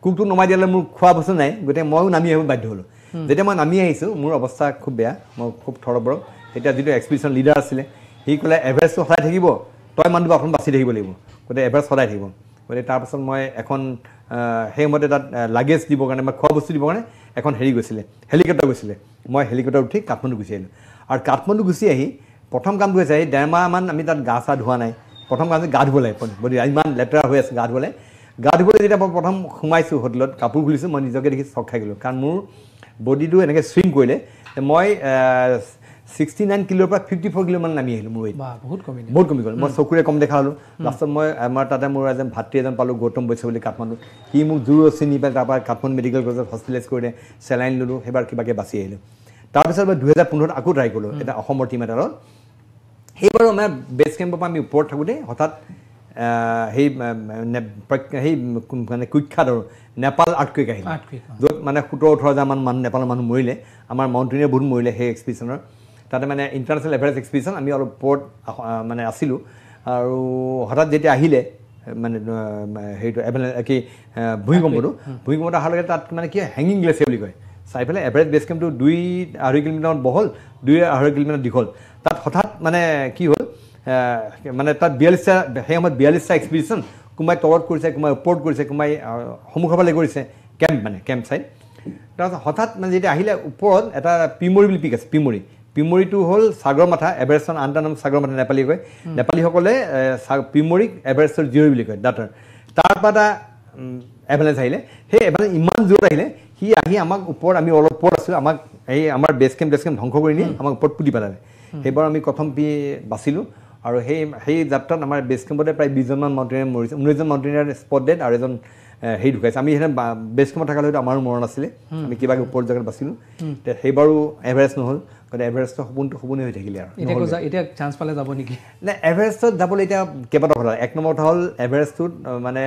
কুকটোক নমাই দিলে মোৰ খোৱা বস্তু নাই গতিকে ময়ো নামি আহিব বাধ্য হ'লোঁ যেতিয়া মই নামি আহিছোঁ মোৰ অৱস্থা খুব বেয়া মই খুব থৰবৰক তেতিয়া যিটো এক্সপিডিশ্যন লিডাৰ আছিলে সি ক'লে এভাৰেজটো সদায় থাকিব তই মানুহটো অকণ বাচি থাকিব লাগিব গতিকে এভাৰেজ সদায় থাকিব গতিকে তাৰপাছত মই এখন সেই সময়তে তাত লাগেজ দিবৰ কাৰণে বা খোৱা বস্তু দিবৰ কাৰণে এখন হেৰি গৈছিলে হেলিকপ্টাৰ গৈছিলে মই হেলিকপ্টাৰ উঠি কাঠমাণ্ডু গুচি আহিলোঁ আৰু কাঠমাণ্ডু গুচি আহি প্ৰথম কামটো হৈছে এই 1.5 মাহমান আমি তাত গা চা ধোৱা নাই প্ৰথম কাম গা ধুব লাগে বডি ইমান লেতেৰা হৈ আছে গা ধুবলৈ যেতিয়া মই প্ৰথম সোমাইছোঁ হোটেলত কাপোৰ খুলিছোঁ মই নিজকে দেখি চক খাই গ'লোঁ কাৰণ মোৰ বডিটো এনেকৈ ছুইং কৰিলে মই 69 কিলোৰ পৰা 54 কিলোমান নামি আহিলোঁ মোৰ বহুত কমি গ'ল মই চকুৰে কম দেখা হ'লোঁ লাষ্টত মই আমাৰ তাতে মোৰ এজন ভাতৃ এজন পালোঁ গৌতম বৈশ্য বুলি কাঠমাণ্ডুত সি মোক জোৰ চিনি পাই তাৰপৰা কাঠমাণ্ডু মেডিকেল কলেজত হস্পিটেলাইজ কৰিলে চেলাইন ল'লোঁ সেইবাৰ কিবাকৈ বাচি আহিলোঁ তাৰপিছত মই 2015 আকৌ ট্ৰাই কৰিলোঁ এটা অসমৰ টীম এটাৰ লগত সেইবাৰো আমাৰ বেছ কেম্পৰ পৰা আমি ওপৰত থাকোঁতে হঠাৎ সেই মানে কুখ্যাত আৰু নেপাল আৰ্থকুৱেক আহিলে য'ত মানে 17-18 মানুহ নেপালৰ মানুহ মৰিলে আমাৰ মাউণ্টেইনিয়াৰ বহুত মৰিলে সেই এক্সপিডিশ্যনৰ তাতে মানে ইণ্টাৰনেশ্যনেল এভাৰেজ এক্সপিডিশ্যন আমি অলপ ওপৰত মানে আছিলোঁ আৰু হঠাৎ যেতিয়া আহিলে মানে হেৰিটো কি ভূমিকম্পটো অহাৰ লগে তাত মানে কি হেঙিং গ্লেচিয়াৰ বুলি কয় চাইফালে এভাৰেজ বেছ কেম্পটো 2.5 কিলোমিটাৰমান বহল 2.5 কিলোমিটাৰ দীঘল তাত হঠাৎ মানে কি হ'ল মানে তাত 42টা সেই সময়ত 42টা এক্সপিডিশ্যন কোনোবাই তলত কৰিছে কোনোবাই ওপৰত কৰিছে কোনোবাই সন্মুখৰ ফালে কৰিছে কেম্প চাইড তাৰপাছত হঠাৎ মানে যেতিয়া আহিলে ওপৰত এটা পিমৰি বুলি পিক আছে পিমৰিটো হ'ল সাগৰ মাথা এভাৰেষ্টৰ আনটা নাম সাগৰ মাথা নেপালী কয় নেপালীসকলে পিমৰিক এভাৰেষ্টৰ 0 বুলি কয় ডাটাৰ তাৰপৰা এটা এভালেঞ্চ আহিলে সেই এভালেঞ্চ ইমান জোৰত আহিলে সি আহি আমাক ওপৰত আমি অলপ ওপৰত আছোঁ আমাক এই আমাৰ বেছ কেম্প ধ্বংস কৰি নিয়ে আমাক ওপৰত পুতি পেলালে সেইবাৰ আমি প্ৰথম বাচিলোঁ আৰু সেই যাত্ৰাত আমাৰ বেছ কেম্পতে প্ৰায় 20জনমান মাউণ্টেইনিয়াৰ মৰিছে 19জন মাউণ্টেইনিয়াৰ স্পট ডেড আৰু এজন হেৰি ঢুকাইছে আমি সেইদিনা বেছ কেম্পত থকাৰ হয়তো আমাৰো মৰণ আছিলে আমি কিবাকৈ ওপৰত জেগাত বাচিলোঁ সেইবাৰো এভাৰেজ নহ'ল গতিকে এভাৰেষ্টৰ সপোনেই হৈ থাকিলে আৰু এতিয়া চান্স পালে যাব নেকি নাই এভাৰেষ্টত যাবলৈ এতিয়া কেইবাটাও কথা 1 নম্বৰ কথা হ'ল এভাৰেষ্টটোত মানে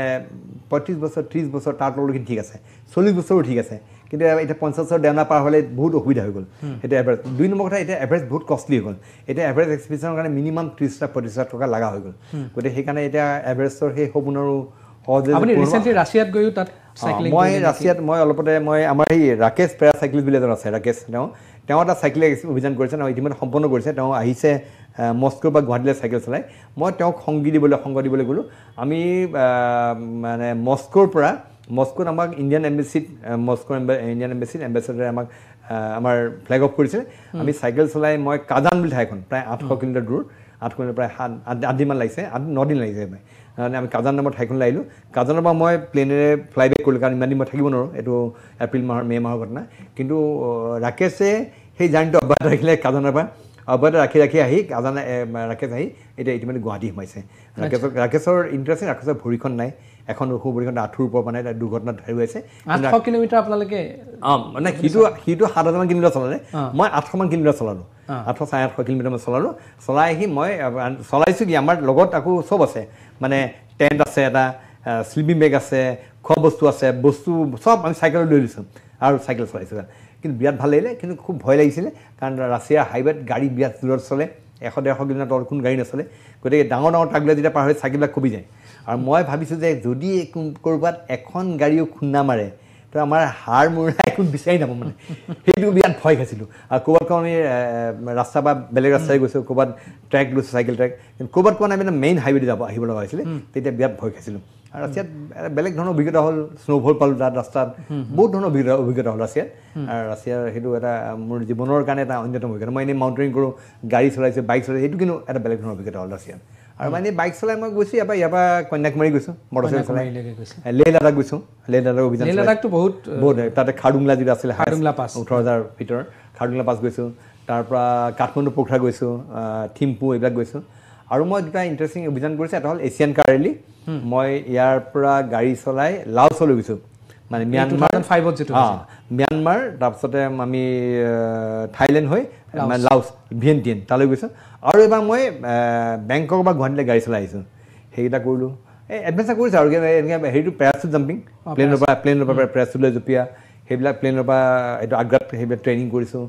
35 বছৰ 30 বছৰ তাৰ তললৈকে ঠিক আছে 40 বছৰো ঠিক আছে কিন্তু এতিয়া 50 বছৰ ডেওনা পাৰ হ'লে বহুত অসুবিধা হৈ গ'ল এতিয়া এভাৰেজ 2 নম্বৰ কথা এতিয়া এভাৰেজ বহুত কষ্টলি হৈ গ'ল এতিয়া এভাৰেজ এক্সপিডিশ্যনৰ কাৰণে মিনিমাম 30-35 টকা লগা হৈ গ'ল গতিকে সেইকাৰণে এতিয়া এভাৰেষ্টৰ সেই সপোনৰো সহজে আপুনি ৰিচেণ্টলি ৰাছিয়াত গৈও তাত চাইক্লিং মই ৰাছিয়াত মই অলপতে মই আমাৰ এই ৰাকেশ পেৰাচাইক্লিষ্ট বুলি এজন আছে ৰাকেশ তেওঁ এটা চাইক্লিং অভিযান কৰিছে তেওঁ ইতিমধ্যে সম্পন্ন কৰিছে তেওঁ আহিছে মস্কোৰ পৰা গুৱাহাটীলৈ চাইকেল চলাই মই তেওঁক সংগ দিবলৈ গ'লোঁ আমি মানে মস্কোত আমাক ইণ্ডিয়ান এম্বেচিত এম্বেচেডাৰে আমাক আমাৰ ফ্লেগ অফ কৰিছিলে আমি চাইকেল চলাই মই কাজান বুলি ঠাইখন প্ৰায় 800 কিলোমিটাৰ দূৰ 8 কিলোমিটাৰ প্ৰায় 8 দিনমান লাগিছে 9 দিন লাগিছে আমি কাজান নামৰ ঠাইখনলৈ আহিলোঁ কাজানৰ পৰা মই প্লেনেৰে ফ্লাই বেক কৰিলোঁ কাৰণ ইমান দিন মই থাকিব নোৱাৰোঁ এইটো এপ্ৰিল মাহৰ মে' মাহৰ ঘটনা কিন্তু ৰাকেশে সেই জাৰ্ণিটো অব্যাহত ৰাখিলে কাজানৰ পৰা অব্যাহত ৰাখি আহি ৰাকেশ আহি এতিয়া ইতিমধ্যে গুৱাহাটী সোমাইছে ৰাকেশৰ ইণ্টাৰেষ্টিং ৰাকেশৰ ভৰিখন নাই এখন ভৰিখন আঁঠুৰ ওপৰত মানে দুৰ্ঘটনাত হেৰুৱাইছে 800 কিলোমিটাৰ আপোনালোকে মানে সিটো 7,000 কিলোমিটাৰ চলালে মই 800মান কিলোমিটাৰ চলালোঁ 800-850 কিলোমিটাৰ মই চলাই আহি মই চলাইছোঁ কি আমাৰ লগত আকৌ চব আছে মানে টেণ্ট আছে এটা স্লিপিং বেগ আছে খোৱা বস্তু আছে চব আমি চাইকেলত লৈ লৈছোঁ আৰু চাইকেল চলাইছোঁ কিন্তু বিৰাট ভাল লাগিলে কিন্তু খুব ভয় লাগিছিলে কাৰণ ৰাছিয়াৰ হাইৱেত গাড়ী বিৰাট জোৰত চলে 100-150 কিলোমিটাৰ তলত কোনো গাড়ী নচলে গতিকে ডাঙৰ ট্ৰাকবিলাক যেতিয়া পাৰ হৈ চাইকেলবিলাক কবি যায় আৰু মই ভাবিছোঁ যে যদি ক'ৰবাত এখন গাড়ীও খুন্দা মাৰে তো আমাৰ হাড় মূৰা একো বিচাৰি নাপাওঁ মানে সেইটো বিৰাট ভয় খাইছিলোঁ আৰু ক'ৰবাত আমি ৰাস্তা বা বেলেগ ৰাস্তাৰে গৈছোঁ ক'ৰবাত ট্ৰেক লৈছোঁ চাইকেল ট্ৰেক কিন্তু ক'ৰবাত আমি মানে মেইন হাইৱেতে আহিব লগা হৈছিলে তেতিয়া বিৰাট ভয় খাইছিলোঁ আৰু ৰাছিয়াত বেলেগ ধৰণৰ অভিজ্ঞতা হ'ল স্ন'ফল পালোঁ তাত ৰাস্তাত বহুত ধৰণৰ অভিজ্ঞতা হ'ল ৰাছিয়াত আৰু ৰাছিয়াৰ সেইটো এটা মোৰ জীৱনৰ কাৰণে এটা অন্যতম অভিজ্ঞতা মই এনেই মাউণ্টেইনিং কৰোঁ গাড়ী চলাইছোঁ বাইক চলাইছোঁ সেইটো কিন্তু এটা বেলেগ ধৰণৰ অভিজ্ঞতা হ'ল ৰাছিয়াত আৰু মানে বাইক চলাই মই গৈছোঁ ইয়াৰ পৰা কন্যাকুমাৰী গৈছোঁ মটৰচাইকেল চলাই লেহ লাডাখ গৈছোঁ লেহ লাডাখ অভিযান লাডাখটো বহুত তাতে খাৰডুংলা যিটো আছিলে খাৰডুংলা পাছ 18,000 ফিটৰ খাৰডুংলা পাছ গৈছোঁ তাৰপৰা কাঠমাণ্ডু পোখৰা গৈছোঁ থিম্পু এইবিলাক গৈছোঁ আৰু মই দুটা ইণ্টাৰেষ্টিং অভিযান কৰিছোঁ এটা হ'ল এছিয়ান কাৰ ৰেলী মই ইয়াৰ পৰা গাড়ী চলাই লাওছলৈ গৈছোঁ মানে ম্যানমাৰ তাৰপিছতে আমি থাইলেণ্ড হৈ লাওছ ভিয়েণ্টিয়ান তালৈ গৈছোঁ আৰু এবাৰ মই বেংকক বা গুৱাহাটীলৈ গাড়ী চলাই আহিছোঁ সেইকেইটা কৰিলোঁ এডভেঞ্চাৰ কৰিছে আৰু এনেকৈ হেৰিটো পেৰাচুট জাম্পিং প্লেনৰ পৰা পেৰাচুটলৈ জঁপিয়া সেইবিলাক প্লেনৰ পৰা এইটো আগ্ৰাত সেইবিলাক ট্ৰেইনিং কৰিছোঁ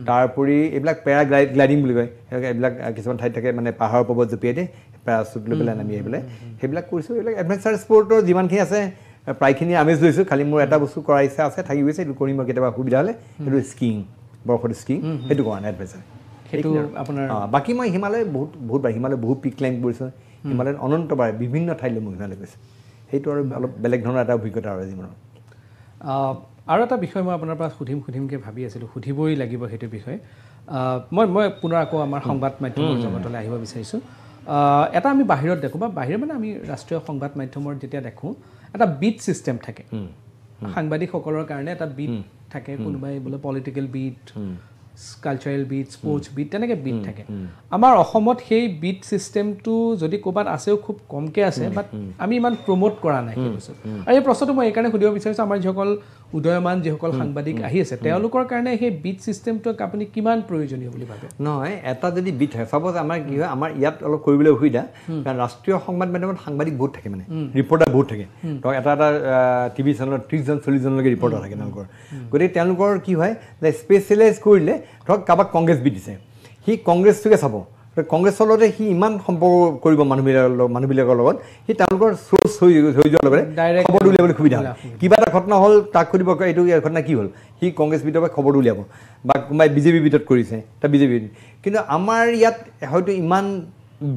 তাৰোপৰি এইবিলাক পেৰাগ্লাইডিং বুলি কয় এইবিলাক কিছুমান ঠাইত থাকে মানে পাহাৰৰ পৰ্বত জঁপিয়াই দিয়ে পেৰাচুট লৈ পেলাই নামি আহি পেলাই সেইবিলাক কৰিছোঁ এইবিলাক এডভেঞ্চাৰ স্পৰ্টৰ যিমানখিনি আছে প্ৰায়খিনি আমেজ লৈছোঁ খালি মোৰ এটা বস্তু কৰাৰ ইচ্ছা আছে থাকি গৈছে এইটো কৰিম মই কেতিয়াবা সুবিধা হ'লে সেইটো স্কিং বৰফত স্কিং সেইটো কৰা নাই এডভেঞ্চাৰ সেইটো আপোনাৰ বাকী মই হিমালয় বহুতবাৰ হিমালয় বহুত পিক ক্লাইম্ব কৰিছোঁ হিমালয়ত অনন্তবাৰ বিভিন্ন ঠাইলৈ মই হিমালয় গৈছোঁ সেইটো আৰু অলপ বেলেগ ধৰণৰ এটা অভিজ্ঞতা আৰু জীৱনৰ আৰু এটা বিষয় মই আপোনাৰ পৰা সুধিমকৈ ভাবি আছিলোঁ সুধিবই লাগিব সেইটো বিষয়ে মই পুনৰ আকৌ আমাৰ সংবাদ মাধ্যমৰ জগতলৈ আহিব বিচাৰিছোঁ এটা আমি বাহিৰত দেখোঁ বা বাহিৰত মানে আমি ৰাষ্ট্ৰীয় সংবাদ মাধ্যমৰ যেতিয়া দেখোঁ এটা বিট ছিষ্টেম থাকে সাংবাদিকসকলৰ কাৰণে এটা বিট থাকে কোনোবাই বোলে political beat cultural beat sports beat তেনেকৈ বিট থাকে আমাৰ অসমত সেই বিট ছিষ্টেমটো যদি ক'ৰবাত আছেও খুব কমকৈ আছে বাট আমি ইমান প্ৰমোট কৰা নাই সেই বস্তু আৰু এই প্ৰশ্নটো মই এইকাৰণে সুধিব বিচাৰিছোঁ আমাৰ যিসকল উদয়মান যিসকল সাংবাদিক আহি আছে তেওঁলোকৰ কাৰণে সেই বিট ছিষ্টেমটোক আপুনি কিমান প্ৰয়োজনীয় বুলি ভাবে নহয় এটা যদি বিট হয় চাপ'জ আমাৰ কি হয় আমাৰ ইয়াত অলপ কৰিবলৈ অসুবিধা কাৰণ ৰাষ্ট্ৰীয় সংবাদ মাধ্যমত সাংবাদিক বহুত থাকে মানে ৰিপৰ্টাৰ বহুত থাকে ধৰক এটা টিভি চেনেলত 30-40জনলৈকে ৰিপৰ্টাৰ থাকে তেওঁলোকৰ গতিকে তেওঁলোকৰ কি হয় যে স্পেচিয়েলাইজ কৰিলে ধৰক কাৰোবাক কংগ্ৰেছ বিট দিছে সি কংগ্ৰেছটোকে চাব কংগ্ৰেছৰ লগতে সি ইমান সম্পৰ্ক কৰিব মানুহবিলাকৰ লগত সি তেওঁলোকৰ চ'ৰ্চ হৈ যোৱাৰ লগতে খবৰটো উলিয়াবলৈ সুবিধা হয় কিবা এটা ঘটনা হ'ল তাক সুধিব এইটো ঘটনা কি হ'ল সি কংগ্ৰেছ বিটৰ পৰা খবৰটো উলিয়াব বা কোনোবাই বিজেপি বিটত কৰিছে তাৰ বিজেপি কিন্তু আমাৰ ইয়াত হয়তো ইমান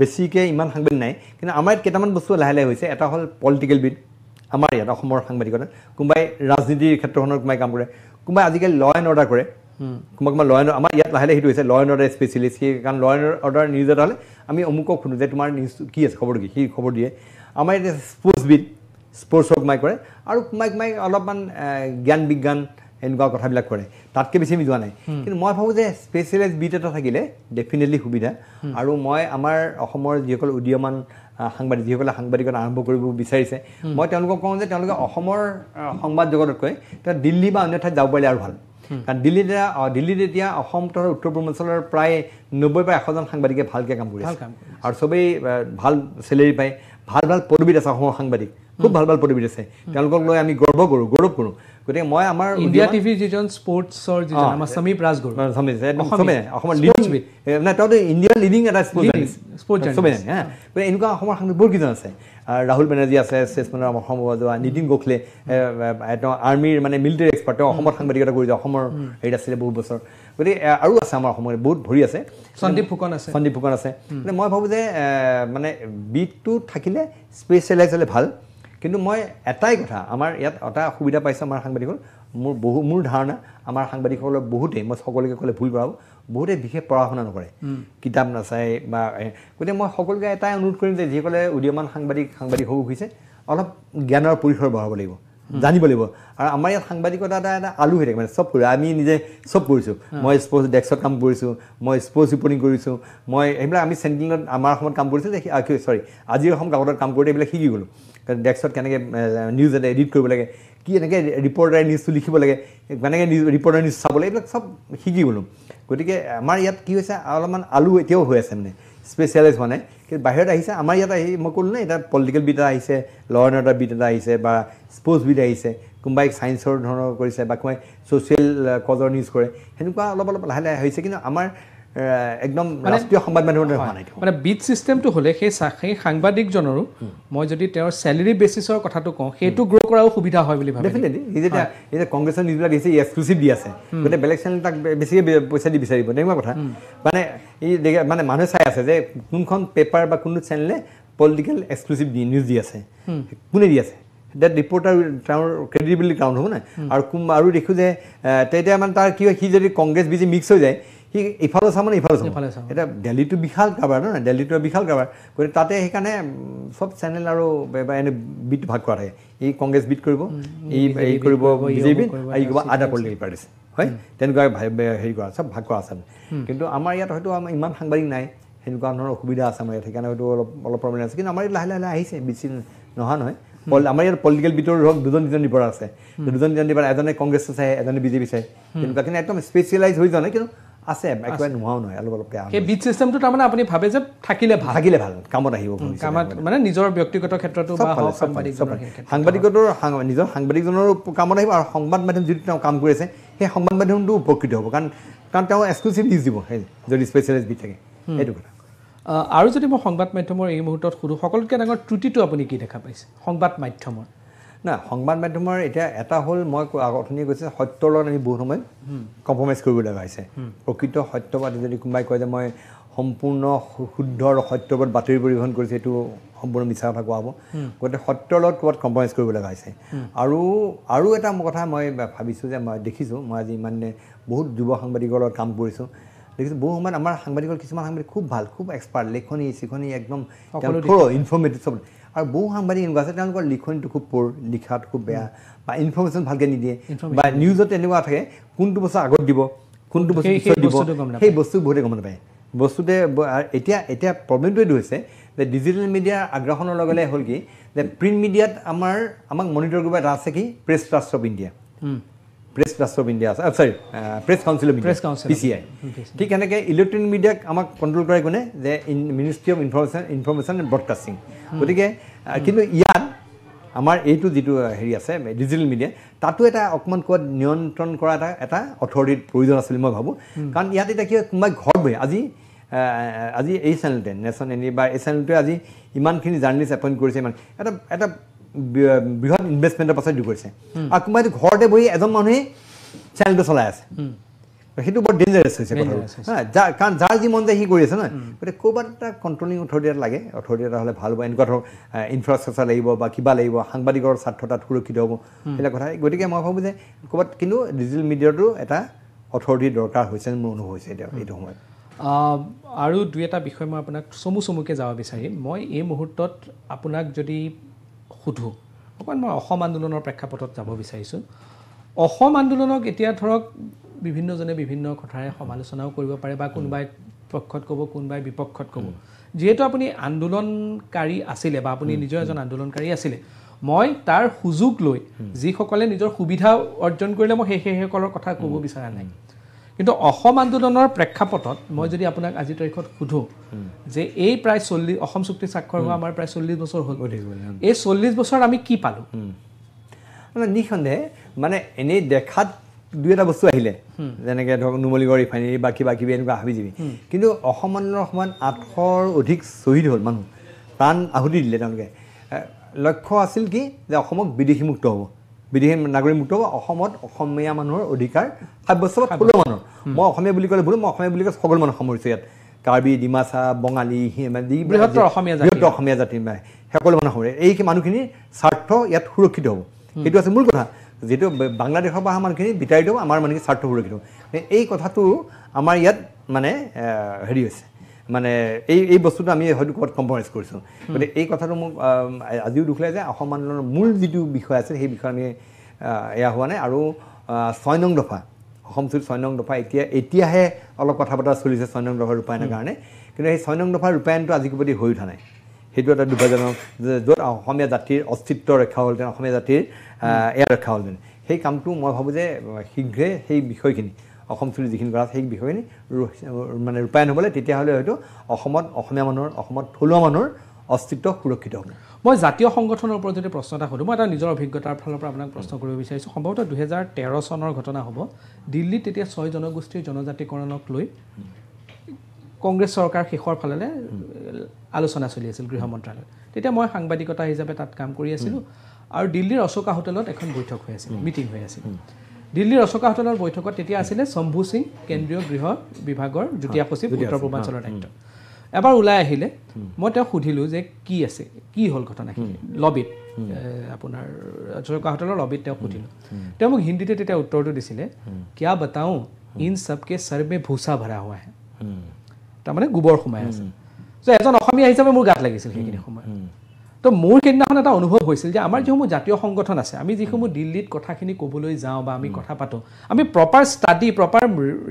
বেছিকৈ ইমান সাংবাদিক নাই কিন্তু আমাৰ ইয়াত কেইটামান বস্তু লাহে লাহে হৈছে এটা হ'ল পলিটিকেল বিট আমাৰ ইয়াত অসমৰ সাংবাদিকতা কোনোবাই ৰাজনীতিৰ ক্ষেত্ৰখনৰ কোনোবাই কাম কৰে কোনোবাই আজিকালি ল এণ্ড অৰ্ডাৰ কৰে কোনোবাই ল এণ্ড আমাৰ ইয়াত লাহে লাহে সেইটো হৈছে ল এণ্ড অৰ্ডাৰ স্পেচিয়েলিষ্ট সেই কাৰণ ল এণ্ড অৰ্ডাৰ নিউজ এটা হ'লে আমি অমুকক শুনো যে তোমাৰ নিউজ কি আছে খবৰটো কি সি খবৰ দিয়ে আমাৰ ইয়াত স্পৰ্টছ বিট স্পৰ্টছক কোনোবাই কৰে আৰু কোনোবাই অলপমান জ্ঞান বিজ্ঞান এনেকুৱা কথাবিলাক কৰে তাতকৈ বেছি আমি যোৱা নাই কিন্তু মই ভাবোঁ যে স্পেচিয়েলাইজ বিট এটা থাকিলে ডেফিনেটলি সুবিধা আৰু মই আমাৰ অসমৰ যিসকল উদীয়মান সাংবাদিক যিসকলে সাংবাদিকতা আৰম্ভ কৰিব বিচাৰিছে মই তেওঁলোকক কওঁ যে তেওঁলোকে অসমৰ সংবাদ জগততকৈ দিল্লী বা অন্য ঠাইত যাব পাৰিলে আৰু ভাল কাৰণ দিল্লীত এতিয়া অসম তথা উত্তৰ পূৰ্বাঞ্চলৰ প্ৰায় 90-100জন সাংবাদিকে ভালকৈ কাম কৰি আছে আৰু চবেই ভাল চেলেৰি পায় ভাল পদবীত আছে অসমৰ সাংবাদিক খুব ভাল পদবীত আছে তেওঁলোকক লৈ আমি গৌৰৱ কৰোঁ গতিকে মই আমাৰ ইণ্ডিয়া টিভিৰ যিজন স্পৰ্টছৰ যিজন আমাৰ সমীপ ৰাজগুৰু অসমৰ লিডিং নাই তেওঁতো ইণ্ডিয়াৰ লিডিং এটা স্পৰ্টছ চবেই হা গতিকে এনেকুৱা অসমৰ সাংবাদিক বহুত কেইজন আছে ৰাহুল বেনাৰ্জী আছে ষ্টেটছমেনৰ অসম যোৱা নীতিন গোখলে তেওঁ আৰ্মিৰ মানে মিলিটেৰী এক্সপাৰ্ট তেওঁ অসমত সাংবাদিকতা কৰিছে অসমৰ হেৰিত আছিলে বহুত বছৰ গতিকে আৰু আছে আমাৰ অসমৰ বহুত ভৰি আছে সন্দীপ ফুকন আছে মই ভাবোঁ যে মানে বিটটো থাকিলে স্পেচিয়েলাইজ হ'লে ভাল কিন্তু মই এটাই কথা আমাৰ ইয়াত এটা সুবিধা পাইছোঁ আমাৰ সাংবাদিকৰ মোৰ ধাৰণা আমাৰ সাংবাদিকসকলৰ বহুতেই মই সকলোকে ক'লে ভুল কৰাব বহুতে বিশেষ পঢ়া শুনা নকৰে কিতাপ নাচায় বা গতিকে মই সকলোকে এটাই অনুৰোধ কৰিম যে যিসকলে উদীয়মান সাংবাদিক হ'ব খুজিছে অলপ জ্ঞানৰ পৰিসৰ বঢ়াব লাগিব জানিব লাগিব আৰু আমাৰ ইয়াত সাংবাদিকতা এটা আলু হৈ থাকে মানে চব কৰি আমি নিজে চব কৰিছোঁ মই স্পৰ্টছ ডেস্কত কাম কৰিছোঁ মই স্পৰ্টছ ৰিপৰ্টিং কৰিছোঁ মই এইবিলাক আমি চেণ্টিনেলত আমাৰ অসমত কাম কৰিছোঁ আজিৰ অসম কাকতত কাম কৰোঁতে এইবিলাক শিকি গ'লোঁ ডেস্কত কেনেকৈ নিউজ এটা এডিট কৰিব লাগে কি এনেকৈ ৰিপৰ্টাৰে নিউজটো লিখিব লাগে কেনেকৈ ৰিপৰ্টাৰ নিউজ চাব লাগে এইবিলাক চব শিকি গ'লোঁ গতিকে আমাৰ ইয়াত কি হৈছে অলপমান আলু এতিয়াও হৈ আছে মানে স্পেচিয়েলাইজ হোৱা নাই কিন্তু বাহিৰত আহিছে আমাৰ ইয়াত আহি মই ক'লোঁ নে এটা পলিটিকেল বিট এটা আহিছে ল এণ্ড অৰ্ডাৰ বিট এটা আহিছে বা স্পৰ্টছ বিট আহিছে কোনোবাই ছায়েন্সৰ ধৰণৰ কৰিছে বা কোনোবাই ছ'চিয়েল কজৰ নিউজ কৰে সেনেকুৱা অলপ লাহে লাহে হৈছে কিন্তু আমাৰ একদম ৰাষ্ট্ৰীয় সংবাদ মাধ্যমত হোৱা নাই মানে বিট ছিষ্টেমটো হ'লে সেই সাংবাদিকজনৰো মই যদি তেওঁৰ চেলেৰি বেচিছৰ কথাটো কওঁ সেইটো গ্ৰ' কৰাও সুবিধা হয় বুলি ভাবোঁ ডেফিনেটলি এতিয়া কংগ্ৰেছৰ নিউজবিলাক দিছে এক্সক্লুচিভ দি আছে গতিকে বেলেগ চেনেল তাক বেছিকৈ পইচা দি বিচাৰিব তেনেকুৱা কথা মানে মানে মানুহে চাই আছে যে কোনখন পেপাৰ বা কোনো চেনেলে পলিটিকেল এক্সক্লুচিভ নিউজ দি আছে কোনে দি আছে ডেট ৰিপৰ্টাৰ তেওঁৰ ক্ৰেডিবিলিটি কাউণ্ট হ'ব নাই আৰু দেখোঁ যে তেতিয়া মানে তাৰ কি হয় সি যদি কংগ্ৰেছ বিজেপি মিক্স হৈ যায় সি ইফালে চাম মানে ইফালে চাম এতিয়া দিল্লীটো বিশাল কাৰবাৰ নহয় দিল্লীটো বিশাল কাৰবাৰ গতিকে তাতে সেইকাৰণে চব চেনেল আৰু এনে বিট ভাগ কৰা থাকে এই কংগ্ৰেছ বিট কৰিব এই কৰিব বিজেপি এই কৰিব আদা পলিটিকেল পাৰ্টিছ হয় তেনেকুৱা হেৰি কৰা চব ভাগ কৰা আছে কিন্তু আমাৰ ইয়াত হয়তো আমাৰ ইমান সাংবাদিক নাই সেনেকুৱা ধৰণৰ অসুবিধা আছে আমাৰ ইয়াত সেইকাৰণে হয়তো অলপ প্ৰব্লেম আছে কিন্তু আমাৰ ইয়াত লাহে লাহে আহিছে বেছি নোহোৱা নহয় আমাৰ ইয়াত পলিটিকেল বিটৰ ধৰক দুজন ৰিপৰ্টাৰ আছে দুজন ৰিপৰ্টাৰ এজনে কংগ্ৰেছ চাই এজনে বিজেপি চাই তেনেকুৱা কিন্তু একদম স্পেচিয়েলাইজ হৈ যোৱা নাই কিন্তু আছে একেবাৰে নোহোৱাও নহয় অলপ অলপকৈ সেই বিট চিষ্টেমটো তাৰমানে আপুনি ভাবে যে থাকিলে ভাল কামত আহিব কামত মানে নিজৰ ব্যক্তিগত ক্ষেত্ৰতো বা সাংবাদিকতৰ নিজৰ সাংবাদিকজনৰো কামত আহিব আৰু সংবাদ মাধ্যম যিটো তেওঁ কাম কৰি আছে সেই সংবাদ মাধ্যমটো উপকৃত হ'ব কাৰণ তেওঁ এক্সক্লুচিভ নিউজ দিব যদি স্পেচিয়েলাইজ বিট থাকে সেইটো কথা আৰু যদি মই সংবাদ মাধ্যমৰ এই মুহূৰ্তত সুধোঁ সকলোতকৈ ডাঙৰ ত্ৰুটিটো আপুনি কি দেখা পাইছে সংবাদ মাধ্যমৰ না সংবাদ মাধ্যমৰ এতিয়া এটা হ'ল মই অথনি কৈছে সত্যৰ লগত আমি বহুত সময় কম্প্ৰমাইজ কৰিব লগা হৈছে প্ৰকৃত সত্যবাদী যদি কোনোবাই কয় যে মই সম্পূৰ্ণ শুদ্ধ আৰু সত্যৰ ওপৰত বাতৰি পৰিৱেশন কৰিছোঁ সেইটো সম্পূৰ্ণ মিছা কথা কোৱা হ'ব গতিকে সত্যৰ লগত ক'ৰবাত কম্প্ৰমাইজ কৰিব লগা হৈছে আৰু এটা কথা মই ভাবিছোঁ যে মই দেখিছোঁ মই আজি ইমান বহুত যুৱ সাংবাদিকৰ লগত কাম কৰিছোঁ দেখিছোঁ বহু সময়ত আমাৰ সাংবাদিকৰ কিছুমান সাংবাদিক খুব ভাল খুব এক্সপাৰ্ট লিখনি চিখনি একদম ইনফৰ্মেটিভ চব আৰু বহু সাংবাদিক এনেকুৱা আছে তেওঁলোকৰ লিখনিটো খুব লিখাটো খুব বেয়া বা ইনফৰ্মেশ্যন ভালকৈ নিদিয়ে বা নিউজত এনেকুৱা থাকে কোনটো বস্তু আগত দিব কোনটো বস্তু পিছত দিব সেই বস্তু বহুতে গম নাপায় বস্তুতে এতিয়া প্ৰব্লেমটো এইটো হৈছে যে ডিজিটেল মিডিয়াৰ আগ্ৰাসনৰ লগে লগে হ'ল কি যে প্ৰিণ্ট মিডিয়াত আমাক মনিটৰ কৰিব এটা আছে কি press trust of India press trust of India আছে চৰি press council of India PCI ঠিক এনেকৈ ইলেক্ট্ৰনিক মিডিয়াক আমাক কণ্ট্ৰল কৰে কোনে যে ministry of information and broadcasting গতিকে কিন্তু ইয়াত আমাৰ এইটো যিটো হেৰি আছে ডিজিটেল মিডিয়া তাতো এটা অকণমান ক'ত নিয়ন্ত্ৰণ কৰা এটা অথৰিটিৰ প্ৰয়োজন আছে বুলি মই ভাবোঁ কাৰণ ইয়াত এতিয়া কি হয় কোনোবাই ঘৰত বহি আজি এই চেনেলটোৱে নেশ্যন এনি বা এই চেনেলটোৱে আজি ইমানখিনি জাৰ্নেলিষ্ট এপইণ্ট কৰিছে ইমান এটা বৃহৎ ইনভেষ্টমেণ্টৰ পাছত দি কৰিছে আৰু কোনোবাই ঘৰতে বহি এজন মানুহে চেনেলটো চলাই আছে সেইটো বৰ ডেঞ্জাৰাছ হৈছে কথাটো কাৰণ যাৰ যি মন যায় সি কৰি আছে নহয় গতিকে ক'ৰবাত এটা কণ্ট্ৰলিং অথৰিটি এটা লাগে অথৰিটি এটা হ'লে ভাল হ'ব এনেকুৱা ধৰক ইনফ্ৰাষ্ট্ৰাকচাৰ লাগিব বা কিবা লাগিব সাংবাদিকৰ স্বাৰ্থ তাত সুৰক্ষিত হ'ব সেইবিলাক কথা গতিকে মই ভাবোঁ যে ক'ৰবাত কিন্তু ডিজিটেল মিডিয়াটো এটা অথৰিটি দৰকাৰ হৈছে মোৰ অনুভৱ হৈছে এতিয়া এইটো সময়ত আৰু দুই এটা বিষয় মই আপোনাক চমুকৈ যাব বিচাৰিম মই এই মুহূৰ্তত আপোনাক যদি সুধোঁ অকণমান মই অসম আন্দোলনৰ প্ৰেক্ষাপটত যাব বিচাৰিছোঁ অসম আন্দোলনক এতিয়া ধৰক বিভিন্নজনে বিভিন্ন কথাৰে সমালোচনাও কৰিব পাৰে বা কোনোবাই পক্ষত ক'ব কোনোবাই বিপক্ষত ক'ব যিহেতু আপুনি আন্দোলনকাৰী আছিলে বা আপুনি নিজৰ এজন আন্দোলনকাৰী আছিলে মই তাৰ সুযোগ লৈ যিসকলে নিজৰ সুবিধা অৰ্জন কৰিলে মই সেইসকলৰ কথা ক'ব বিচৰা নাই কিন্তু অসম আন্দোলনৰ প্ৰেক্ষাপটত মই যদি আপোনাক আজিৰ তাৰিখত সুধোঁ যে এই প্ৰায় 40 অসম চুক্তি স্বাক্ষৰ হোৱা আমাৰ প্ৰায় 40 বছৰ হ'ল এই 40 বছৰ আমি কি পালোঁ নিঃসন্দেহে মানে এনেই দেখাত দুই এটা বস্তু আহিলে যেনেকৈ ধৰক নুমলীগড় ৰিফাইনেৰী বা কিবা কিবি এনেকুৱা হাবিজাবি কিন্তু অসম আন্দোলনৰ সময়ত 800ৰ অধিক শ্বহীদ হ'ল মানুহ প্ৰাণ আহুতি দিলে তেওঁলোকে লক্ষ্য আছিল কি যে অসমক বিদেশীমুক্ত হ'ব বিদেশী নাগৰিকমুক্ত হ'ব অসমত অসমীয়া মানুহৰ অধিকাৰ সাব্যস্ত হ'ব সকলো মানুহৰ মই অসমীয়া বুলি ক'লে ভুল মই অসমীয়া বুলি ক'লে সকলো মানুহ সামৰিছোঁ ইয়াত কাৰ্বি ডিমাচা বঙালী বৃহত্তৰ অসমীয়া জাতি সকলো মানুহ সামৰি এই মানুহখিনিৰ স্বাৰ্থ ইয়াত সুৰক্ষিত হ'ব সেইটো আছে মূল কথা যিটো বাংলাদেশৰ পৰা অহা মানুহখিনি বিতাড়িত হ'ব আমাৰ মানুহখিনি স্বাৰ্থ সুৰক্ষিত হ'ব এই কথাটো আমাৰ ইয়াত মানে হেৰি হৈছে মানে এই বস্তুটো আমি হয়তো ক'ৰবাত কম্প্ৰমাইজ কৰিছোঁ গতিকে এই কথাটো মোক আজিও দুখ লাগে যে অসম আন্দোলনৰ মূল যিটো বিষয় আছে সেই বিষয়ে আমি এয়া হোৱা নাই আৰু 6 নং দফা অসম চুক্তি 6 নং দফা এতিয়াহে অলপ কথা বতৰা চলিছে 6 নং দফাৰ ৰূপায়ণৰ কাৰণে কিন্তু সেই 6 নং দফাৰ ৰূপায়ণটো আজিৰ প্ৰতি হৈ উঠা নাই সেইটো এটা দুৰ্ভাগ্যজনক যে য'ত অসমীয়া জাতিৰ অস্তিত্ব ৰক্ষা হ'লহেঁতেন অসমীয়া জাতিৰ এয়া ৰক্ষা হ'লহেঁতেন সেই কামটো মই ভাবোঁ যে শীঘ্ৰে সেই বিষয়খিনি অসম চুক্তি যিখিনি কৰা সেই বিষয়খিনি মানে ৰূপায়ণ হ'বলৈ তেতিয়াহ'লে হয়তো অসমত অসমীয়া মানুহৰ অসমত থলুৱা মানুহৰ অস্তিত্ব সুৰক্ষিত হ'ব মই জাতীয় সংগঠনৰ ওপৰত যদি প্ৰশ্ন এটা সোধোঁ মই এটা নিজৰ অভিজ্ঞতাৰ ফালৰ পৰা আপোনাক প্ৰশ্ন কৰিব বিচাৰিছোঁ সম্ভৱতঃ 2013 চনৰ ঘটনা হ'ব দিল্লীত তেতিয়া 6 জনগোষ্ঠীৰ জনজাতিকৰণক লৈ কংগ্ৰেছ চৰকাৰ শেষৰ ফালে আলোচনা চলি আছিল গৃহ মন্ত্ৰালয়ত তেতিয়া মই সাংবাদিকতা হিচাপে তাত কাম কৰি আছিলোঁ আৰু দিল্লীৰ অশোকা হোটেলত এখন বৈঠক হৈ আছিল মিটিং হৈ আছিল দিল্লীৰ অশোকা হোটেলৰ বৈঠকত তেতিয়া আছিলে শম্ভু সিং কেন্দ্ৰীয় গৃহ বিভাগৰ যুটীয়া সচিব উত্তৰ পূৰ্বাঞ্চলৰ দায়িত্ব এবাৰ ওলাই আহিলে মই তেওঁক সুধিলোঁ যে কি আছে কি হ'ল ঘটনাখিনি লবিত আপোনাৰ অশোকা হোটেলৰ লবিত তেওঁক সুধিলোঁ তেওঁ মোক হিন্দীতে তেতিয়া উত্তৰটো দিছিলে কিয়া বতাওঁ ইন সবকে সৰ মে ভূচা ভৰা হোৱা হে তাৰমানে গোবৰ সোমাই আছে চ' এজন অসমীয়া হিচাপে মোৰ গাত লাগিছিল সেইখিনি সময়ত তো মোৰ সেইদিনাখন এটা অনুভৱ হৈছিল যে আমাৰ যিসমূহ জাতীয় সংগঠন আছে আমি যিসমূহ দিল্লীত কথাখিনি ক'বলৈ যাওঁ বা আমি কথা পাতোঁ আমি proper study proper